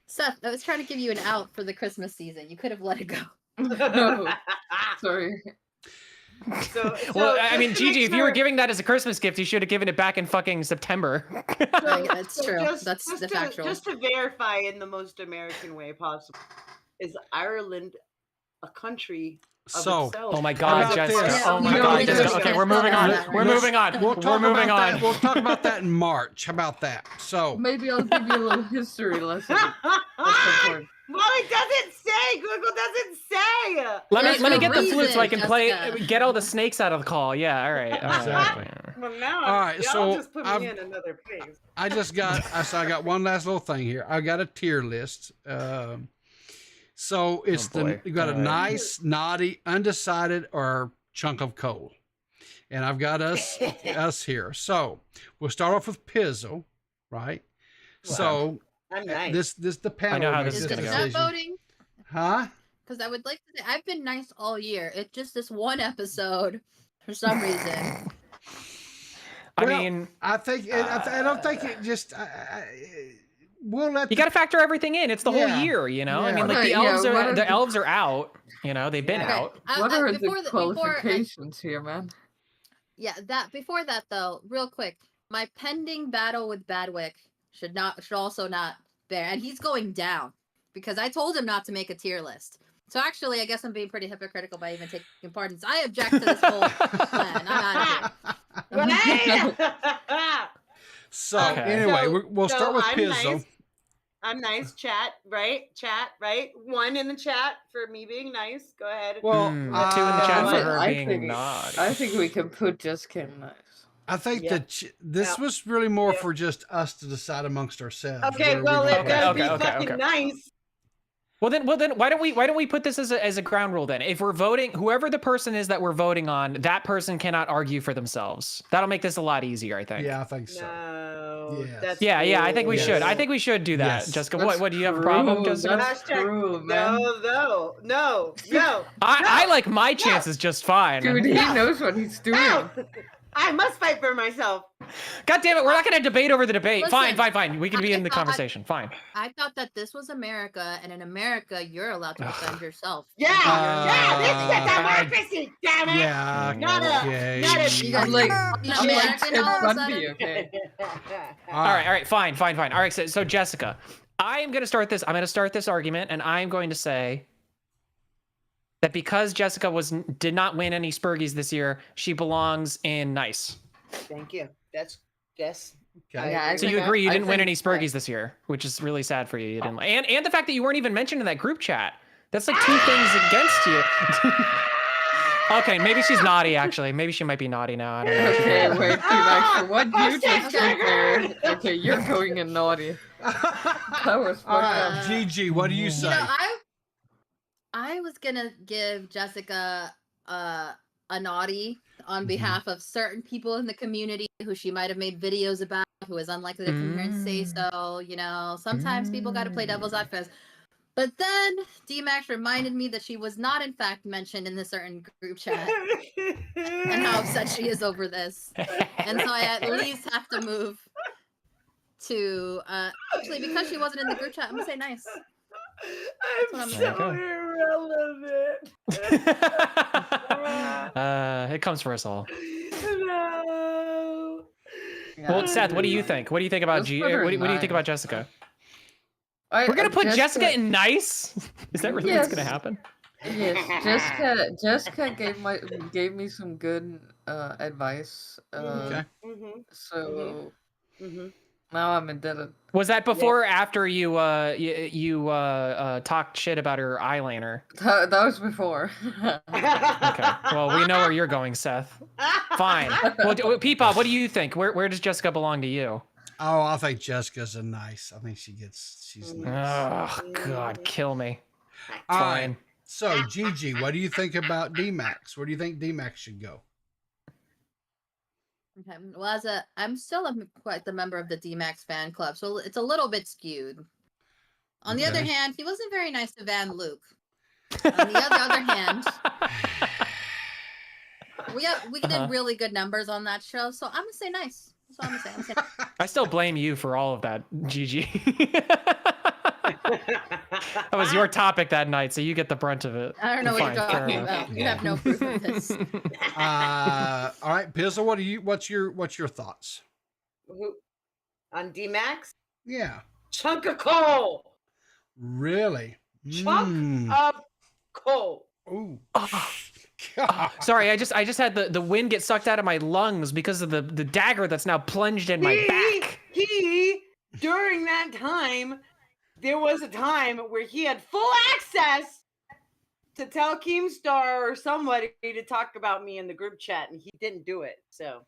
Seth, I was trying to give you an out for the Christmas season. You could have let it go. No, sorry. Well, I mean, Gigi, if you were giving that as a Christmas gift, you should have given it back in fucking September. That's true. That's just the factual. Just to verify in the most American way possible, is Ireland a country of itself? Oh my God, Jessica. Oh my God, Jessica. Okay, we're moving on. We're moving on. We're moving on. We'll talk about that in March. How about that? So maybe I'll give you a little history lesson. Well, it doesn't say. Google doesn't say. Let me get the flute so I can get all the snakes out of the call. Yeah, all right. Exactly. Well, now All right, y'all so just put me in another place. I got one last little thing here. I got a tier list. So it's you got a nice, naughty, undecided, or chunk of coal, and I've got us here. So we'll start off with Pizzo, right? Wow. So I'm nice. This the panel. I know how this Is is gonna it go. not voting? Huh? Because I would like to say I've been nice all year. It's just this one episode for some reason. I mean, I think I don't think it just. We'll let you got to factor everything in. It's the whole year, you know. Yeah. I mean, like the elves are out. You know, they've been out. What are before the the- qualifications here, man? Yeah, before that though, real quick, my pending battle with Badwick should also not bear, and he's going down because I told him not to make a tier list. So actually, I guess I'm being pretty hypocritical by even taking part in this. I object to this whole plan. I'm out of here. So anyway, we'll start with I'm Pizzo. nice. I'm nice. Chat, right? One in the chat for me being nice. Go ahead. Well, 2 in the chat for her being think, naughty. I think we can put Jessica in nice. I think that this was really more for just us to decide amongst ourselves. Okay, where well, we it want gotta to be fucking nice. Well then, why don't we put this as a ground rule then? If we're voting, whoever the person is that we're voting on, that person cannot argue for themselves. That'll make this a lot easier, I think. Yeah, I think so. No, that's Yeah, I think we should. I think we should do that. Yes. Jessica, what do you have a problem, Jessica? No. I like my chances just fine. Dude, he knows what he's doing. No. I must fight for myself. God damn it, we're not going to debate over the debate. Listen, Fine. We can be in the conversation. Fine. I thought that this was America, and in America, you're allowed to defend yourself. Yeah, this is democracy, damn it. Yeah, Not a You guys like American all of a Bundy, sudden? okay? All right, fine. All right, so Jessica, I am going to start this. I'm going to start this argument, and I'm going to say that because Jessica did not win any Spurgies this year, she belongs in nice. Thank you. That's yes. Okay. Yeah, So you agree you didn't win any Spurgies this year, which is really sad for you. You didn't, and the fact that you weren't even mentioned in that group chat. That's like 2 things against you. Okay, maybe she's naughty. Actually, maybe she might be naughty now. I don't know. Okay, wait, D.Max, what you just said there? Okay, you're going in naughty. That was fucked up. Gigi, what do you say? You know, I was gonna give Jessica a naughty on behalf of certain people in the community who she might have made videos about, who is unlikely to come here and say so. You know, sometimes people got to play devil's advocate. But then D.Max reminded me that she was not, in fact, mentioned in the certain group chat, and how upset she is over this. And so I at least have to move to actually, because she wasn't in the group chat, I'm gonna say nice. I'm so irrelevant. It comes for us all. No. Well, Seth, what do you think? What do you think about Let's put her what do you think nice. about Jessica? We're gonna put Jessica in nice. Is that really what's gonna happen? Yes, Jessica gave me some good advice. Okay. So now I'm indebted. Was that before or after you talked shit about her eyeliner? That was before. Okay. Well, we know where you're going, Seth. Fine. Well, Peepaw, what do you think? Where does Jessica belong to you? Oh, I think Jessica's a nice. I think she's nice. Oh God, kill me. All Fine. right. So Gigi, what do you think about D.Max? Where do you think D.Max should go? Okay. Well, I'm still quite the member of the D.Max fan club, so it's a little bit skewed. On the other Okay. hand, he wasn't very nice to Van Luke. On the other hand, we did really good numbers on that show, so I'm gonna say nice. That's what I'm gonna say. I still blame you for all of that, Gigi. That was your topic that night, so you get the brunt of it. I don't know what Fine, you're fair talking enough. about. You have no proof of this. All right, Pizzle, what's your thoughts? On D.Max? Yeah. Chunk of coal. Really? Chunk of coal. Ooh. Sorry, I just had the wind get sucked out of my lungs because of the dagger that's now plunged in my back. During that time, there was a time where he had full access to tell Keemstar or somebody to talk about me in the group chat, and he didn't do it. So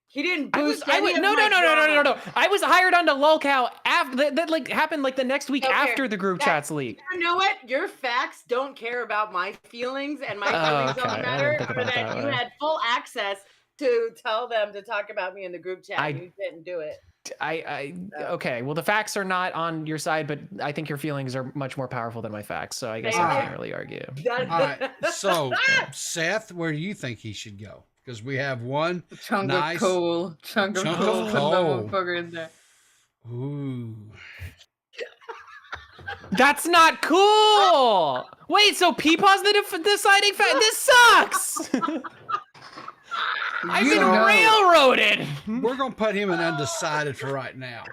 he didn't boost No. drama. I was hired onto lolcow after that like happened like the next week after the group chats leaked. You know what? Your facts don't care about my feelings, and my feelings don't matter. For that, you had full access to tell them to talk about me in the group chat. And you didn't do it. Okay. Well, the facts are not on your side, but I think your feelings are much more powerful than my facts. So I guess I can't really argue. All right. So, Seth, where do you think he should go? Because we have one Chunk nice of coal. Chunk of coal. Put that motherfucker in there. Ooh. That's not cool. Wait, so Peepaw's the deciding factor? This sucks. I've been railroaded. We're gonna put him in undecided for right now.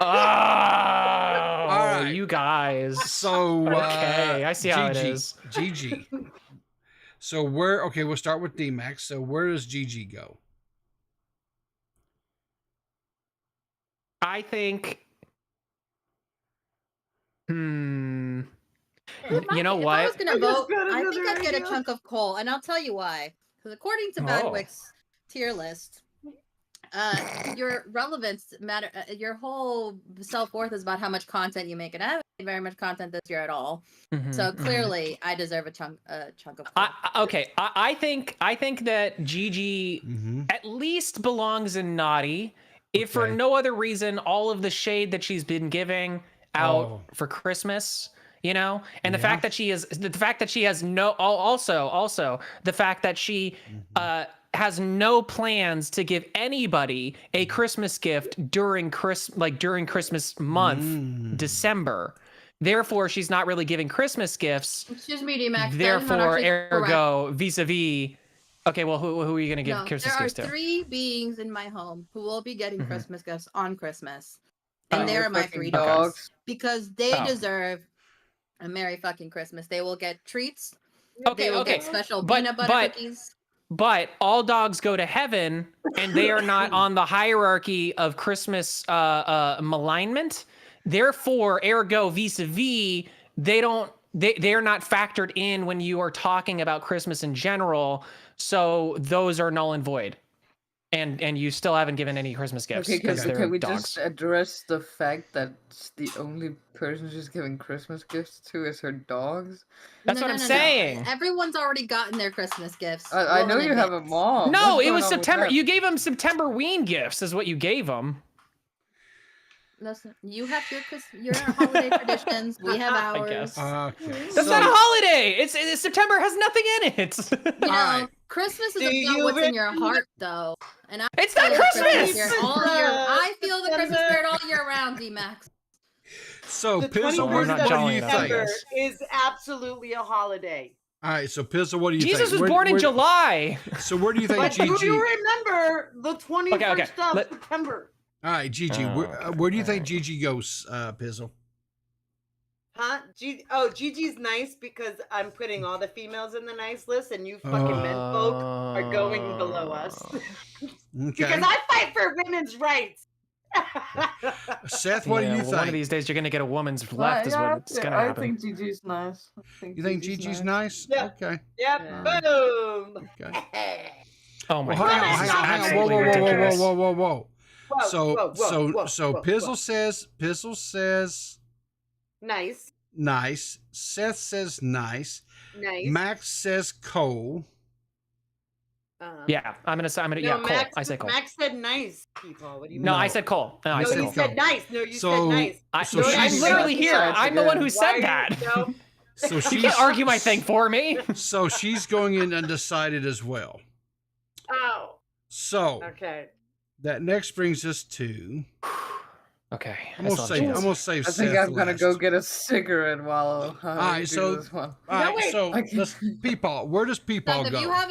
Oh, all right, you guys. So okay, I see how it is. Gigi. So we'll start with D.Max. So where does Gigi go? I think. You know If what? I was gonna vote, I think I'd get a chunk of coal, and I'll tell you why. Because according to Badwick's tier list, your relevance matter, your whole self-worth is about how much content you make, and I haven't made very much content this year at all. So clearly, I deserve a chunk of coal. I think that Gigi at least belongs in naughty, if for no other reason. All of the shade that she's been giving out for Christmas, you know, and the fact that she has no the fact that she has no plans to give anybody a Christmas gift during Christmas month, December. Therefore, she's not really giving Christmas gifts. Excuse me, D.Max. Therefore, ergo, vis-a-vis. Okay, well, who are you going to give Christmas gifts to? There are 3 beings in my home who will be getting Christmas gifts on Christmas. And they are my 3 dogs. Because they deserve a Merry fucking Christmas. They will get treats. They will get special peanut butter cookies. But all dogs go to heaven, and they are not on the hierarchy of Christmas malignment. Therefore, ergo, vis-a-vis, they are not factored in when you are talking about Christmas in general. So those are null and void. And you still haven't given any Christmas gifts because they're can we dogs. just address the fact that the only person she's giving Christmas gifts to is her dogs? That's what I'm saying. Everyone's already gotten their Christmas gifts. I know you have a mom. No, What's it was going on with September. that? You gave them September ween gifts is what you gave them. Listen, you have your holiday traditions. We have ours. I guess. Okay. That's not a holiday. It's September has nothing in it. You know, Christmas is about what's in your heart, though. And it's not Christmas. I feel the Christmas spirit all year round, D.Max. So, The Pizzle, what 21st do of you December think? is absolutely a holiday. All right, so Pizzle, what do you think? Jesus was born in July. So where do you think But Gigi? do you remember the 21st of September? All right, Gigi, where do you think Gigi goes, Pizzle? Huh? Gigi's nice because I'm putting all the females in the nice list, and you fucking men folk are going below us. Because I fight for women's rights. Seth, what do you think? One of these days, you're gonna get a woman's left. Is what's gonna happen. I think Gigi's nice. You think Gigi's nice? Yeah. Okay. Yep. Boom. Okay. Oh my God! Hang on. Whoa. So Pizzle says nice. Seth says nice. Nice. Max says coal. Yeah, I'm gonna yeah, Cole. Max, I say Cole. Max said nice, people. What do you mean? No, I said Cole. No, I said you Cole. said nice. No, you said nice. I'm literally here. I'm the one who said that. So You can't argue my thing for me. So she's going in undecided as well. Oh. So Okay. that next brings us to. Okay. I'm gonna save. I think Seth I'm gonna last. go get a cigarette while All we right, do so this one. let's Peepaw. Where does Peepaw Seth, go? if you have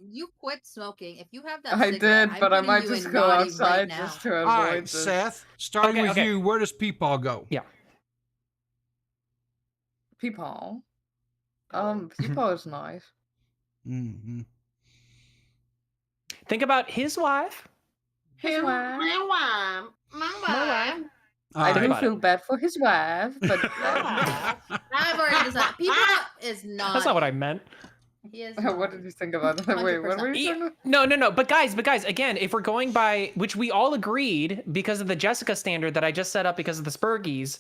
you quit smoking. If you have that I cigarette, did, I'm but I putting might you just in go naughty outside right now. just to avoid All right, this. Seth. Starting with you, where does Peepaw go? Yeah. Peepaw. Peepaw is nice. Mm-hmm. Think about his wife. His wife. My wife. I do about feel bad for his wife, but I've already decided. People is not. That's not what I meant. He is. What did you think about that? Wait, what were you talking about? No. But guys, again, if we're going by which we all agreed because of the Jessica standard that I just set up because of the Spurgies,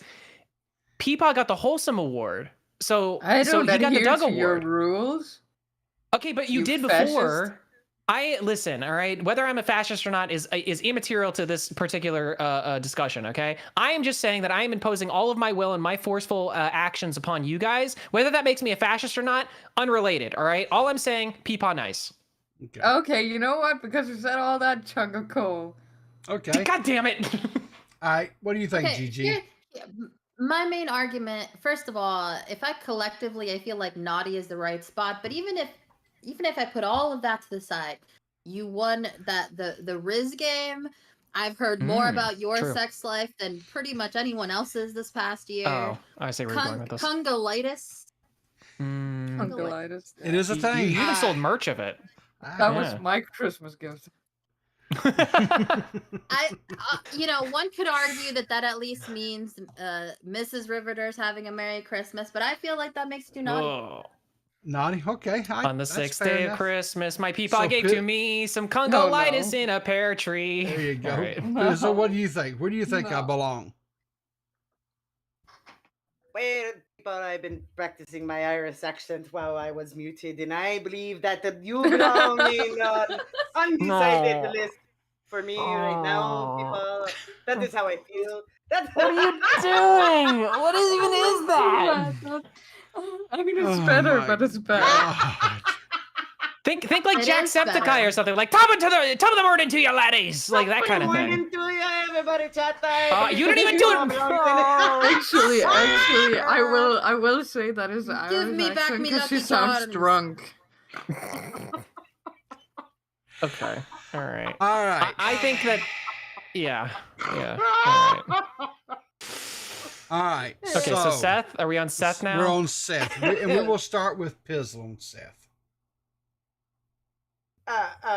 Peepaw got the wholesome award. So I don't he got the adhere Doug to award. your rules. Okay, but you did fascist. before. I listen, all right. Whether I'm a fascist or not is immaterial to this particular discussion. Okay, I am just saying that I am imposing all of my will and my forceful actions upon you guys. Whether that makes me a fascist or not, unrelated. All right. All I'm saying, Peepaw nice. Okay, you know what? Because you said all that chunk of coal. Okay. God damn it. All right. What do you think, Okay, Gigi? my main argument, first of all, if I collectively, I feel like naughty is the right spot. But even if I put all of that to the side, you won the Riz game. I've heard more about your true. sex life than pretty much anyone else's this past year. Oh, I see where you're going with this. Cungolitis. Cungolitis. It is a thing. You even sold merch of it. That was my Christmas gift. One could argue that at least means Mrs. Riveter's having a Merry Christmas, but I feel like that makes it too naughty. Whoa. Naughty. Okay. On the sixth day of Christmas, my Peepaw So gave to me some cungolitis in a pear tree. There you go. All right. So what do you think? Where do you think I belong? Wait, but I've been practicing my Irish accent while I was muted, and I believe that you belong in undecided No. list for me right now, people. That is how I feel. That's What are you doing? What even is that? I mean, it's better, but it's bad. Think like It is Jacksepticeye better. or something. Like, tell the word into you, laddies. Like that kind of thing. Into you, everybody chat You don't even do it. Actually, I will say that is Irish me back accent me because she Lucky sounds Charms. drunk. Okay. All right. All right. I think that. Yeah. All right. All right. Okay. So Seth, are we on Seth now? We're on Seth, and we will start with Pizzle and Seth.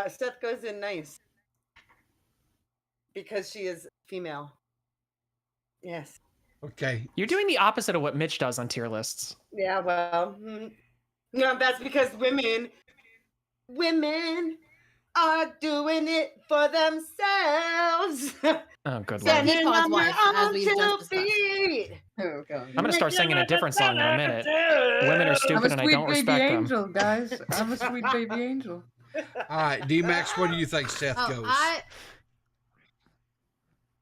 Seth goes in nice because she is female. Yes. Okay. You're doing the opposite of what Mitch does on tier lists. Yeah. Well, no, that's because women are doing it for themselves. Oh, good lord. Standing Peepaw's on wife, their as own we've just two discussed. feet. Oh god. I'm gonna start singing a different song in a minute. Women are I'm stupid, a and I sweet don't baby respect them. angel, guys. I'm a sweet baby angel. All right, D.Max, where do you think Seth Oh, goes?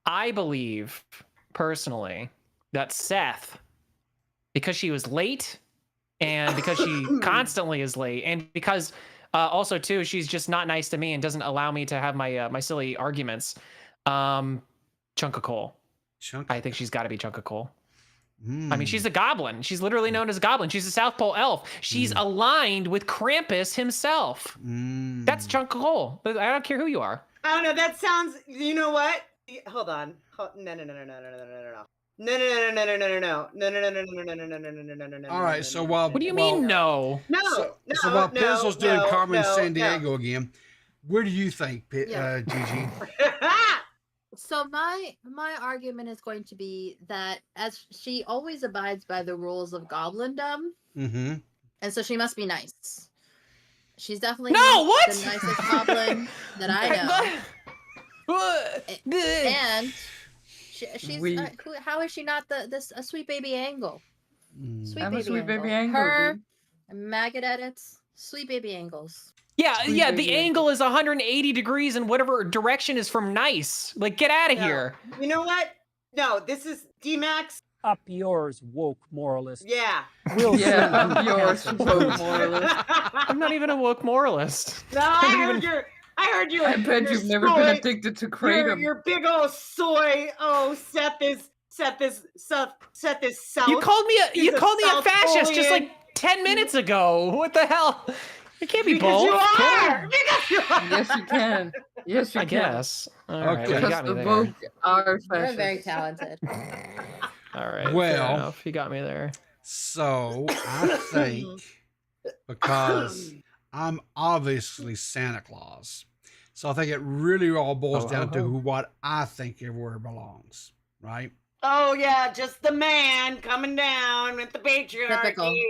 I believe personally that Seth, because she was late, and because she constantly is late, and because also too she's just not nice to me and doesn't allow me to have my my silly arguments. Chunk of coal. I think she's got to be Chunk of coal. I mean, she's a goblin. She's literally known as a goblin. She's a South Pole elf. She's aligned with Krampus himself. That's Chunk of coal. I don't care who you are. I don't know. That sounds. You know what? Hold on. No. All right, so while What do you mean no? No. So while Pizzle's doing Carmen no, San Diego again, where do you think, Gigi? So my argument is going to be that as she always abides by the rules of goblindom, Mm-hmm. and so she must be nice. She's definitely No, what? the nicest goblin that I know. And she's how is she not a sweet baby angle? Sweet I'm baby a sweet baby angle. angle. Her Dude. maggot edits, sweet baby angles. Yeah, the angle is 180 degrees in whatever direction is from nice. Like, get out of here. You know what? No, this is D.Max. Up yours, woke moralist. Yeah. We'll see Yeah, who yours, passes woke first. moralist. I'm not even a woke moralist. No, I heard you. I bet you've never been addicted to kratom. Your big old soy. Oh, Seth is South. You called me He's a fascist just South like 10 minutes ago. What the hell? It can't be Because both. you are. Come on. Because you are. Yes, you can. Yes, you I can. guess. All right, Okay. you Because got me the there. woke are You're fascist. very talented. All right. fair Well, enough. You got me there. So I think because I'm obviously Santa Claus, so I think it really all boils down to what I think everywhere belongs, right? Oh yeah, just the man coming down with the patriarchy.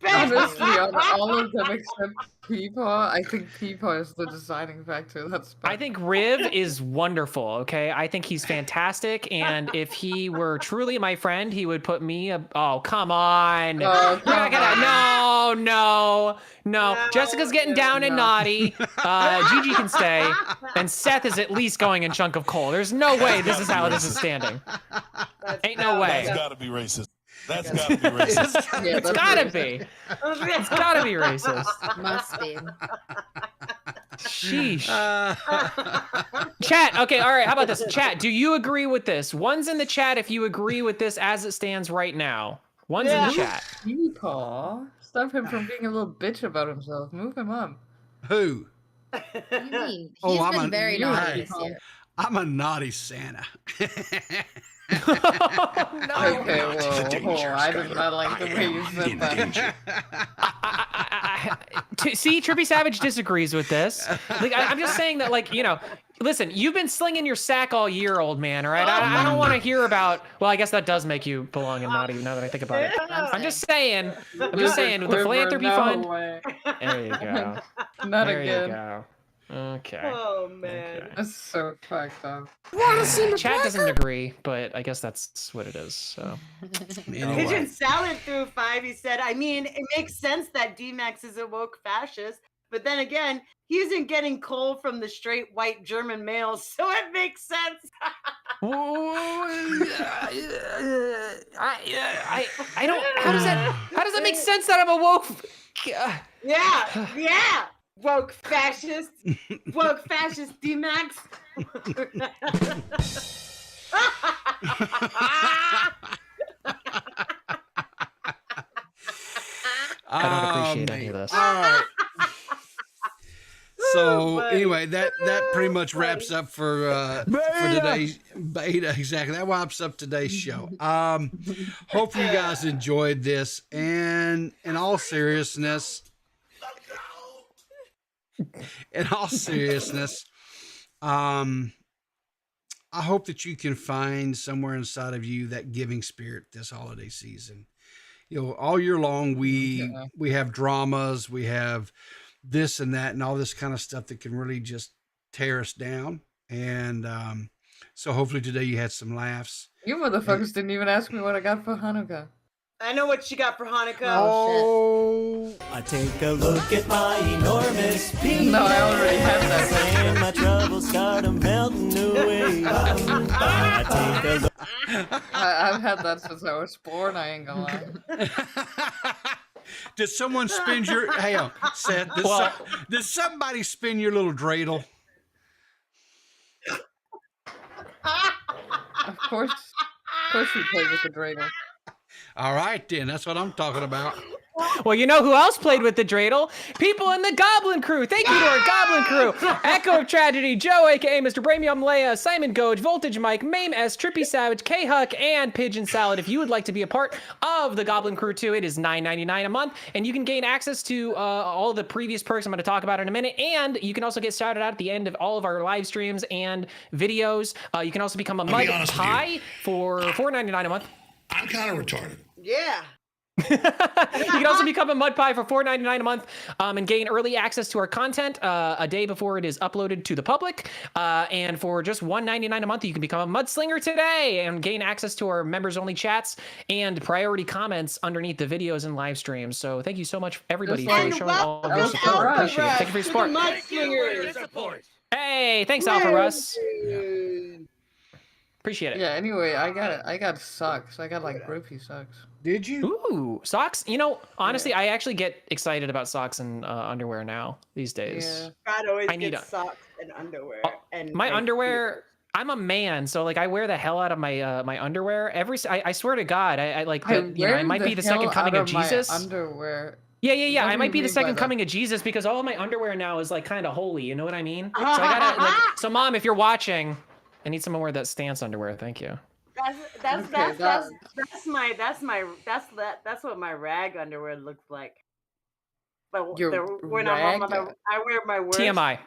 Honestly, on all of them except Peepaw, I think Peepaw is the deciding factor. I think Riv is wonderful, okay? I think he's fantastic, and if he were truly my friend, he would put me oh, come on. Oh, You're not gonna, no. Jessica's getting down and naughty. Gigi can stay, and Seth is at least going in chunk of coal. There's no way this is how this is standing. Ain't no way. That's gotta be racist. That's gotta be racist. It's gotta be. It's gotta be racist. Must be. Sheesh. Chat, okay, all right, how about this? Chat, do you agree with this? One's in the chat if you agree with this as it stands right now. One's in the chat. Peepaw. Stop him from being a little bitch about himself. Move him up. Who? What do you mean? Oh, He's I'm been a very naughty this year. I'm a naughty Santa. Okay, whoa, I did not like the way you said that. See, Trippy Savage disagrees with this. Like, I'm just saying that, like, you know, listen, you've been slinging your sack all year, old man, all right? I don't want to hear about, well, I guess that does make you belong in naughty now that I think about it. I'm just saying, with the philanthropy fund. There you go. Not there again. You go. Okay. Oh man. That's so fucked up. Chat doesn't agree, but I guess that's what it is. So. Pigeon Salad threw 5. He said, I mean, it makes sense that D.Max is a woke fascist, but then again, he isn't getting coal from the straight white German males, so it makes sense. I don't. How does that make sense that I'm a woke? Yeah. Woke fascist D.Max. I don't appreciate any of this. All right. So anyway, that pretty much wraps up for today's beta. Exactly, that wraps up today's show. Hopefully you guys enjoyed this, and in all seriousness, I hope that you can find somewhere inside of you that giving spirit this holiday season. You know, all year long we have dramas, we have this and that and all this kind of stuff that can really just tear us down. And so hopefully today you had some laughs. You motherfuckers didn't even ask me what I got for Hanukkah. I know what you got for Hanukkah. Oh, I take a look at my enormous penis. No, I already had that. And my troubles start melting away. I take a look. I've had that since I was born, I ain't gonna lie. Did someone spin your... Hey, Seth, did somebody spin your little dreidel? Of course we played with the dreidel. All right, then. That's what I'm talking about. Well, you know who else played with the dreidel? People in the Goblin Crew. Thank you to our Goblin Crew. Echo of Tragedy, Joe, a.k.a. Mr. Bramium Leia, Simon Goj, Voltage Mike, Mame S, Trippy Savage, K-Huck, and Pigeon Salad. If you would like to be a part of the Goblin Crew too, it is $9.99 a month, and you can gain access to all the previous perks I'm going to talk about in a minute, and you can also get shouted out at the end of all of our live streams and videos. You can also become a Mud Pie for $4.99 a month. I'm kind of retarded. Yeah. You can also become a Mud Pie for $4.99 a month and gain early access to our content a day before it is uploaded to the public. And for just $1.99 a month, you can become a Mudslinger today and gain access to our members-only chats and priority comments underneath the videos and live streams. So thank you so much, everybody, for showing all of your support. Appreciate it. Thank you for your support. Hey, thanks, Alpha Russ. Appreciate it. Yeah, anyway, I got socks. I got like ropey socks. Did you? Ooh, socks. You know, honestly, I actually get excited about socks and underwear now these days. Yeah. God always gets socks and underwear. And my underwear. I'm a man, so like I wear the hell out of my my underwear. I swear to God, I like the, you know, I might be the second coming of Jesus. Underwear. Yeah. What I do might you be the mean by second that? coming of Jesus because all of my underwear now is like kind of holy. You know what I mean? So I gotta. Like, so, Mom, if you're watching, I need someone to wear that stance underwear. Thank you. That's what my rag underwear looks like. But when I'm on I wear my worst. TMI.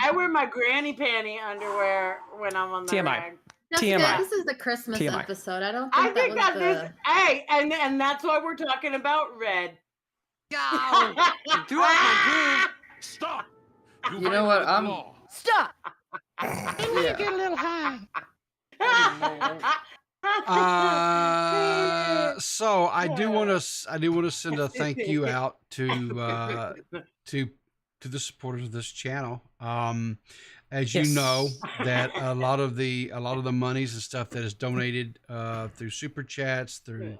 I wear my granny panty underwear when I'm on the TMI. rag. Jessica, this is the Christmas TMI. episode. I don't I think think that this. Hey, and that's why we're talking about red. Do my Stop. You know what? Stop. It might get a little high. So I do want to send a thank you out to the supporters of this channel. As you know, that a lot of the monies and stuff that is donated through super chats, through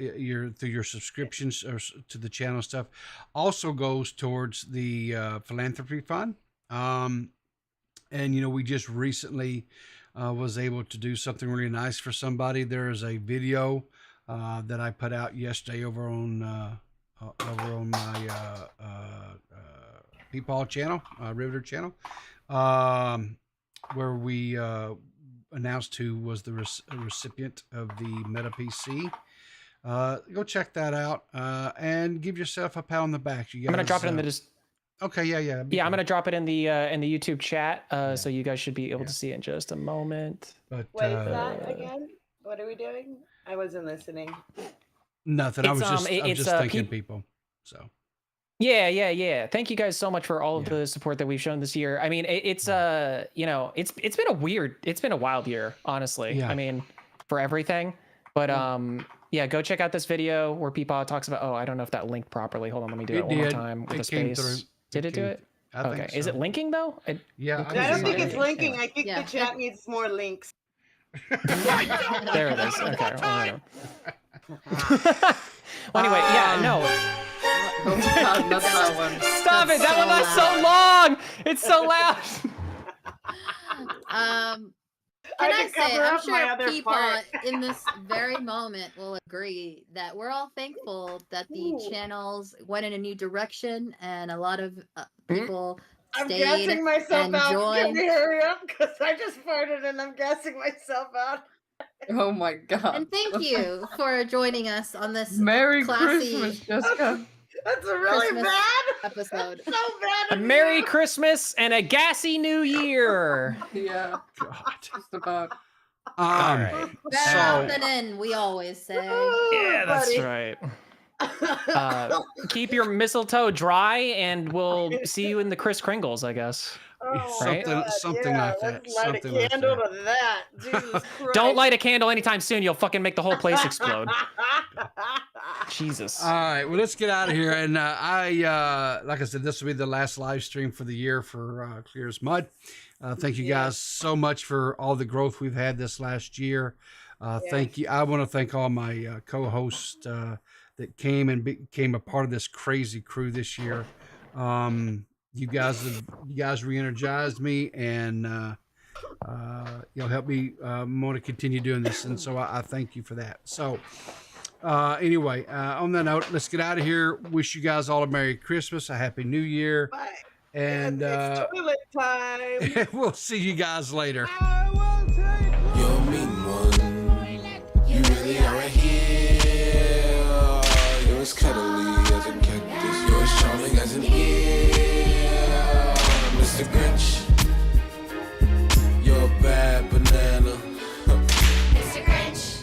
your subscriptions or to the channel stuff, also goes towards the philanthropy fund. And you know, we just recently was able to do something really nice for somebody. There is a video that I put out yesterday over on my Peepaw channel, Riveter channel, where we announced who was the recipient of the Meta PC. Go check that out and give yourself a pat on the back. You guys, I'm gonna drop it in the. Okay, yeah. I'm gonna drop it in the YouTube chat, so you guys should be able to see it in just a moment. But What is that again? What are we doing? I wasn't listening. Nothing. I was just thanking people. So. Yeah. Thank you guys so much for all of the support that we've shown this year. I mean, it's you know, it's been a wild year, honestly. Yeah. I mean, for everything. But yeah, go check out this video where Peepaw talks about. Oh, I don't know if that linked properly. Hold on, let me do it one more time with a space. Did it do it? Okay. Is it linking though? Yeah. I don't think it's linking. I think the chat needs more links. There it is. Okay. Well, anyway, yeah, no. Oh my God, not that one. Stop it! That one lasts so long. It's so loud. Can I say, I'm sure people in this very moment will agree that we're all thankful that the channels went in a new direction and a lot of people I'm stayed gassing myself and out. Can joined. you hurry up? Because I just farted and I'm gassing myself out. Oh my God. And thank you for joining us on this Merry classy Christmas, Jessica. That's really Christmas bad episode. So bad. A Merry Christmas and a gassy New Year. Yeah. Just about. All right. Better than in, we always say. Yeah, that's right. Keep your mistletoe dry, and we'll see you in the Kris Kringles, I guess. Right? Something like that. Let's light Something a like candle that. to that. Jesus Christ. Don't light a candle anytime soon. You'll fucking make the whole place explode. Jesus. All right, well, let's get out of here. And I like I said, this will be the last live stream for the year for Clear as Mud. Thank you guys so much for all the growth we've had this last year. Thank you. I want to thank all my co-hosts that came and became a part of this crazy crew this year. You guys re-energized me, and you'll help me want to continue doing this. And so I thank you for that. So anyway, on that note, let's get out of here. Wish you guys all a Merry Christmas, a Happy New Year. Bye. And it's toilet time. we'll see you guys later. You're a mean one. You really are a heel. You're as cuddly as a cactus. You're as charming as an eel. Mr. Grinch, you're a bad banana. Mr. Grinch,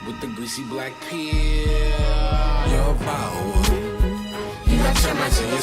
with the greasy juicy black peel. You're about one. You got termites in your